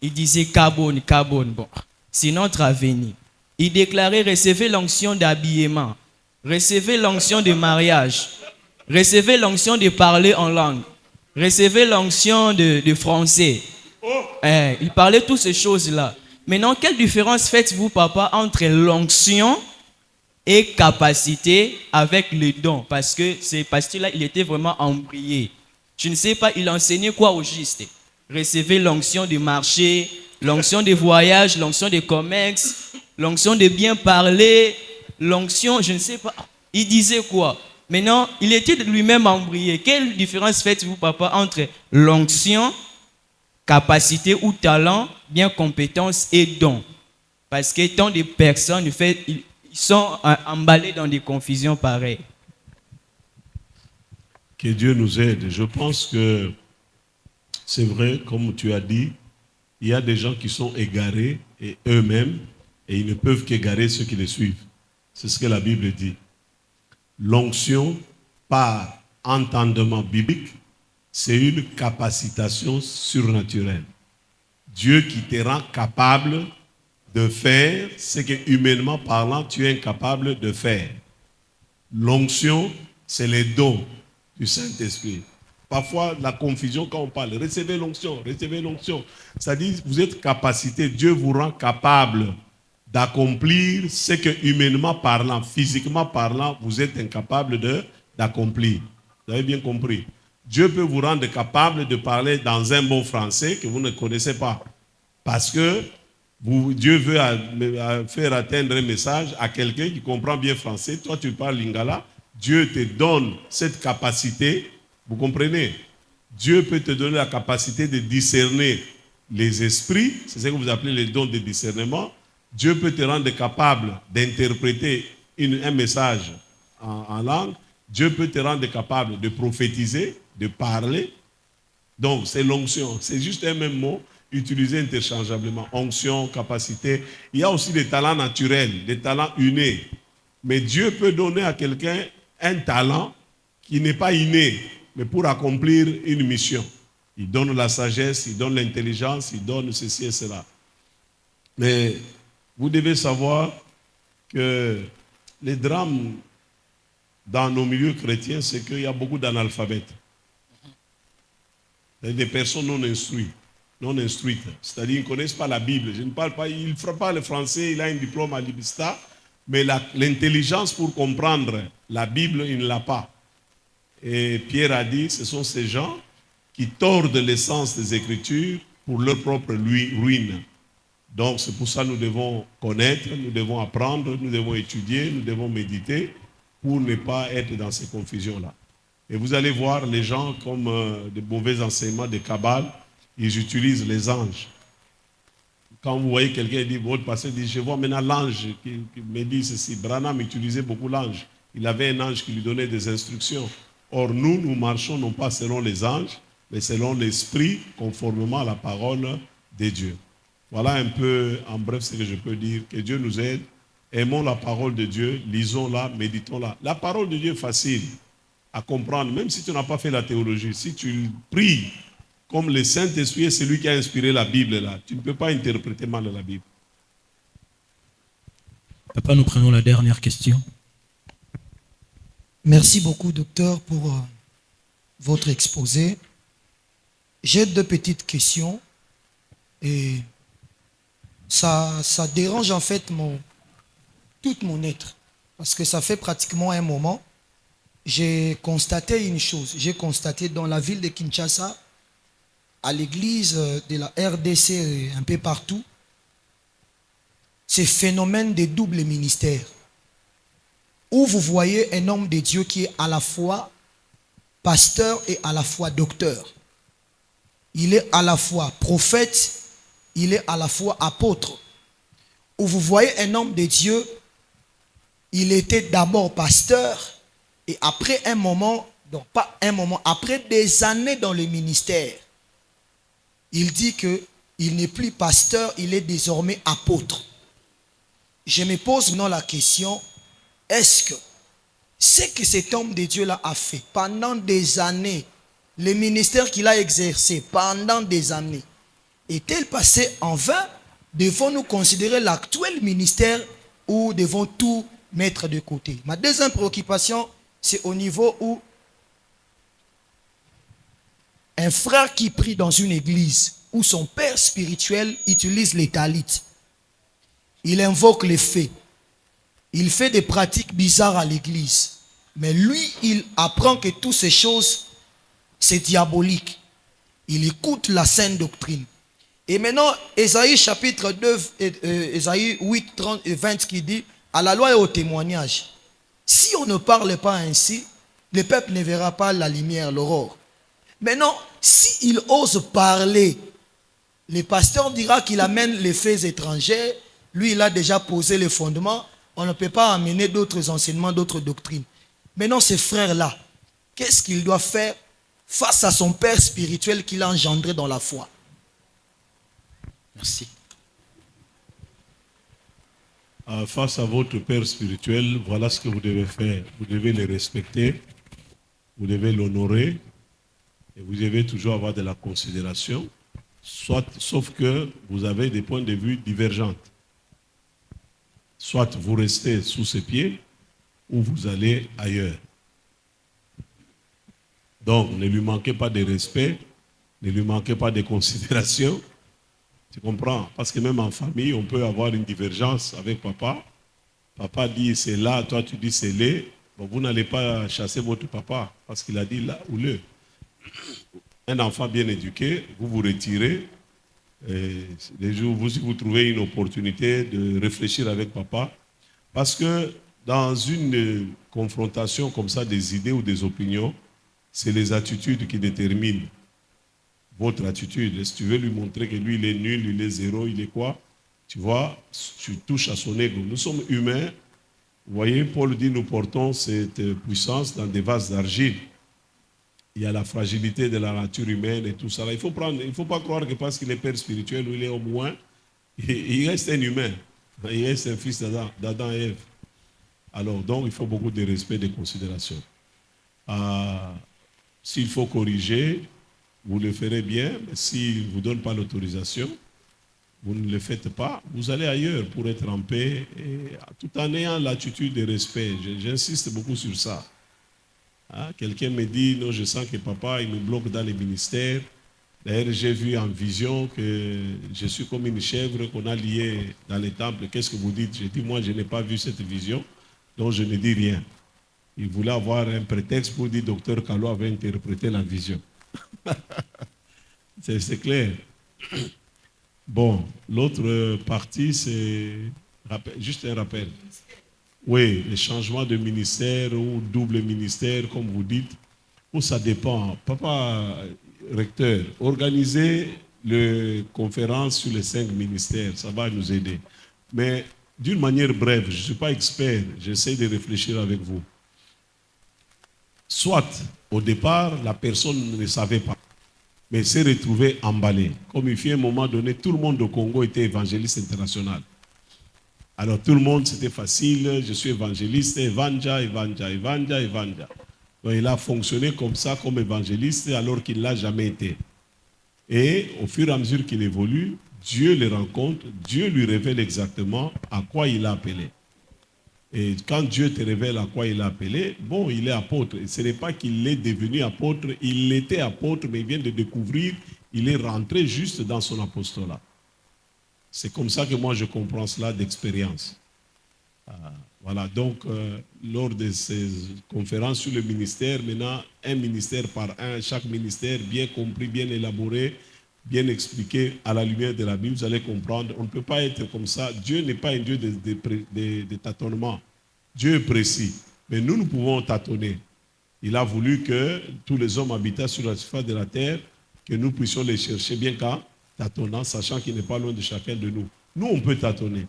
Il disait kabone, kabone. Bon, c'est notre avenir. Il déclarait, recevez l'onction d'habillement, recevez l'onction de mariage, recevez l'onction de parler en langue, recevez l'onction de français. Il parlait toutes ces choses-là. Maintenant, quelle différence faites-vous, papa, entre l'onction et capacité avec le don? Parce que ce pasteur-là, il était vraiment embrouillé. Je ne sais pas, il enseignait quoi au juste? Recevez l'onction de marché, l'onction de voyage, l'onction de commerce, l'onction de bien parler, l'onction, je ne sais pas. Il disait quoi? Maintenant, il était lui-même embrouillé. Quelle différence faites-vous, papa, entre l'onction, capacité ou talent, bien compétence et don? Parce que tant de personnes, ils sont emballés dans des confusions pareilles. Que Dieu nous aide. Je pense que c'est vrai, comme tu as dit, il y a des gens qui sont égarés et eux-mêmes, et ils ne peuvent qu'égarer ceux qui les suivent. C'est ce que la Bible dit. L'onction par entendement biblique, c'est une capacitation surnaturelle. Dieu qui te rend capable de faire ce que, humainement parlant, tu es incapable de faire. L'onction, c'est les dons du Saint-Esprit. Parfois, la confusion quand on parle, recevez l'onction, recevez l'onction. C'est-à-dire, vous êtes capacité, Dieu vous rend capable d'accomplir ce que, humainement parlant, physiquement parlant, vous êtes incapable d'accomplir. Vous avez bien compris. Dieu peut vous rendre capable de parler dans un bon français que vous ne connaissez pas. Parce que Dieu veut faire atteindre un message à quelqu'un qui comprend bien français. Toi, tu parles lingala. Dieu te donne cette capacité. Vous comprenez? Dieu peut te donner la capacité de discerner les esprits. C'est ce que vous appelez les dons de discernement. Dieu peut te rendre capable d'interpréter un message en langue. Dieu peut te rendre capable de prophétiser, de parler. Donc, c'est l'onction. C'est juste un même mot utilisé interchangeablement. Onction, capacité. Il y a aussi des talents naturels, des talents innés. Mais Dieu peut donner à quelqu'un un talent qui n'est pas inné, mais pour accomplir une mission. Il donne la sagesse, il donne l'intelligence, il donne ceci et cela. Mais vous devez savoir que les drames dans nos milieux chrétiens, c'est qu'il y a beaucoup d'analphabètes. Des personnes non instruites. C'est-à-dire qu'ils ne connaissent pas la Bible. Je ne parle pas, il ne fera pas le français, il a un diplôme à l'IBISTA, mais l'intelligence pour comprendre la Bible, il ne l'a pas. Et Pierre a dit, ce sont ces gens qui tordent l'essence des Écritures pour leur propre ruine. Donc c'est pour ça que nous devons connaître, nous devons apprendre, nous devons étudier, nous devons méditer pour ne pas être dans ces confusions-là. Et vous allez voir les gens comme de mauvais enseignements de Kabbale, ils utilisent les anges. Quand vous voyez quelqu'un dit, votre pasteur dit, je vois maintenant l'ange qui me dit ceci. Branham utilisait beaucoup l'ange. Il avait un ange qui lui donnait des instructions. Or nous marchons non pas selon les anges, mais selon l'esprit, conformément à la parole de Dieu. Voilà un peu, en bref, ce que je peux dire. Que Dieu nous aide. Aimons la parole de Dieu, lisons-la, méditons-la. La parole de Dieu est facile à comprendre, même si tu n'as pas fait la théologie. Si tu pries comme le Saint-Esprit est celui qui a inspiré la Bible, là, tu ne peux pas interpréter mal la Bible. Papa, nous prenons la dernière question. Merci beaucoup, docteur, pour votre exposé. J'ai deux petites questions et ça dérange en fait tout mon être. Parce que ça fait pratiquement un moment, j'ai constaté une chose. J'ai constaté dans la ville de Kinshasa, à l'église de la RDC et un peu partout, ce phénomène de double ministère. Où vous voyez un homme de Dieu qui est à la fois pasteur et à la fois docteur. Il est à la fois prophète, il est à la fois apôtre. Où vous voyez un homme de Dieu, il était d'abord pasteur et après un moment, donc pas un moment, après des années dans le ministère, il dit qu'il n'est plus pasteur, il est désormais apôtre. Je me pose maintenant la question, est-ce que ce que cet homme de Dieu-là a fait pendant des années, le ministère qu'il a exercé pendant des années, est-il passé en vain? Devons-nous considérer l'actuel ministère ou devons tout mettre de côté? Ma deuxième préoccupation, c'est au niveau où un frère qui prie dans une église où son père spirituel utilise les talits, il invoque les faits, il fait des pratiques bizarres à l'église, mais lui, il apprend que toutes ces choses, c'est diabolique. Il écoute la sainte doctrine. Et maintenant, Ésaïe chapitre 2, Ésaïe 8, 30 et 20 qui dit, à la loi et au témoignage, si on ne parle pas ainsi, le peuple ne verra pas la lumière, l'aurore. Maintenant, s'il ose parler, le pasteur dira qu'il amène les faits étrangers. Lui, il a déjà posé les fondements. On ne peut pas amener d'autres enseignements, d'autres doctrines. Maintenant, ces frères-là, qu'est-ce qu'il doit faire face à son père spirituel qu'il a engendré dans la foi? Merci. Face à votre père spirituel, voilà ce que vous devez faire. Vous devez le respecter, vous devez l'honorer, et vous devez toujours avoir de la considération, sauf que vous avez des points de vue divergents. Soit vous restez sous ses pieds, ou vous allez ailleurs. Donc, ne lui manquez pas de respect, ne lui manquez pas de considération. Tu comprends? Parce que même en famille, on peut avoir une divergence avec papa. Papa dit c'est là, toi tu dis c'est là. Bon, vous n'allez pas chasser votre papa parce qu'il a dit là ou là. Un enfant bien éduqué, vous vous retirez. Et les jours où vous trouvez une opportunité de réfléchir avec papa. Parce que dans une confrontation comme ça des idées ou des opinions, c'est les attitudes qui déterminent votre attitude. Et si tu veux lui montrer que lui, il est nul, il est zéro, il est quoi? Tu vois, tu touches à son ego. Nous sommes humains. Vous voyez, Paul dit, nous portons cette puissance dans des vases d'argile. Il y a la fragilité de la nature humaine et tout ça. Il ne faut pas croire que parce qu'il est père spirituel ou il est au moins, il reste un humain. Il reste un fils d'Adam et Ève. Alors, donc, il faut beaucoup de respect et de considération. S'il faut corriger, vous le ferez bien, mais s'il ne vous donne pas l'autorisation, vous ne le faites pas, vous allez ailleurs pour être en paix, et tout en ayant l'attitude de respect. J'insiste beaucoup sur ça. Quelqu'un me dit, non, je sens que papa, il me bloque dans les ministères. D'ailleurs, j'ai vu en vision que je suis comme une chèvre qu'on a liée dans les temples. Qu'est-ce que vous dites? J'ai dit, moi, je n'ai pas vu cette vision, donc je ne dis rien. Il voulait avoir un prétexte pour dire, docteur Kalo avait interprété la vision. C'est clair. Bon, l'autre partie, c'est juste un rappel. Oui, les changements de ministère ou double ministère, comme vous dites, où ça dépend. Papa, recteur, organisez les conférences sur les 5 ministères, ça va nous aider. Mais d'une manière brève, je ne suis pas expert, j'essaie de réfléchir avec vous. Soit, au départ, la personne ne le savait pas, mais s'est retrouvée emballée. Comme il fit à un moment donné, tout le monde au Congo était évangéliste international. Alors tout le monde, c'était facile, je suis évangéliste, évangile. Donc il a fonctionné comme ça, comme évangéliste, alors qu'il ne l'a jamais été. Et au fur et à mesure qu'il évolue, Dieu le rencontre, Dieu lui révèle exactement à quoi il a appelé. Et quand Dieu te révèle à quoi il a appelé, bon, il est apôtre. Et ce n'est pas qu'il est devenu apôtre, il était apôtre, mais il vient de découvrir, il est rentré juste dans son apostolat. C'est comme ça que moi je comprends cela d'expérience. Voilà, donc lors de ces conférences sur le ministère, maintenant, un ministère par un, chaque ministère bien compris, bien élaboré, bien expliqué à la lumière de la Bible, vous allez comprendre. On ne peut pas être comme ça. Dieu n'est pas un Dieu de tâtonnement. Dieu est précis. Mais nous pouvons tâtonner. Il a voulu que tous les hommes habitant sur la surface de la terre, que nous puissions les chercher bien qu'en tâtonnant, sachant qu'il n'est pas loin de chacun de nous. Nous, on peut tâtonner.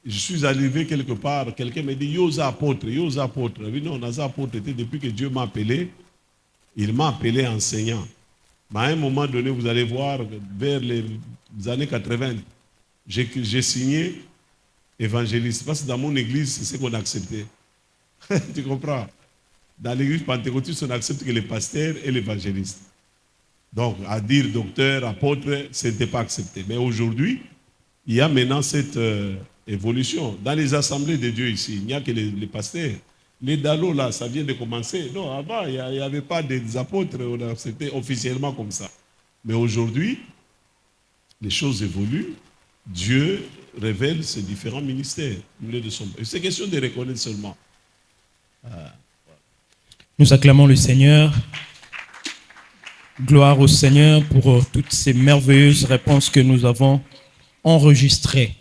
Je suis arrivé quelque part, quelqu'un m'a dit, Yosa apôtre, Yosa apôtre. Je dis, non, Naza apôtre était depuis que Dieu m'a appelé, il m'a appelé enseignant. Mais à un moment donné, vous allez voir, vers les années 80, j'ai signé évangéliste. Parce que dans mon église, c'est ce qu'on a accepté. Tu comprends? Dans l'église pentecôtiste, on accepte que les pasteurs et l'évangéliste. Donc, à dire docteur, apôtre, ce n'était pas accepté. Mais aujourd'hui, il y a maintenant cette évolution. Dans les assemblées de Dieu ici, il n'y a que les pasteurs. Les dalos, là, ça vient de commencer. Non, avant, il n'y avait pas des apôtres, on a accepté officiellement comme ça. Mais aujourd'hui, les choses évoluent. Dieu révèle ses différents ministères. C'est question de reconnaître seulement. Nous acclamons le Seigneur. Gloire au Seigneur pour toutes ces merveilleuses réponses que nous avons enregistrées.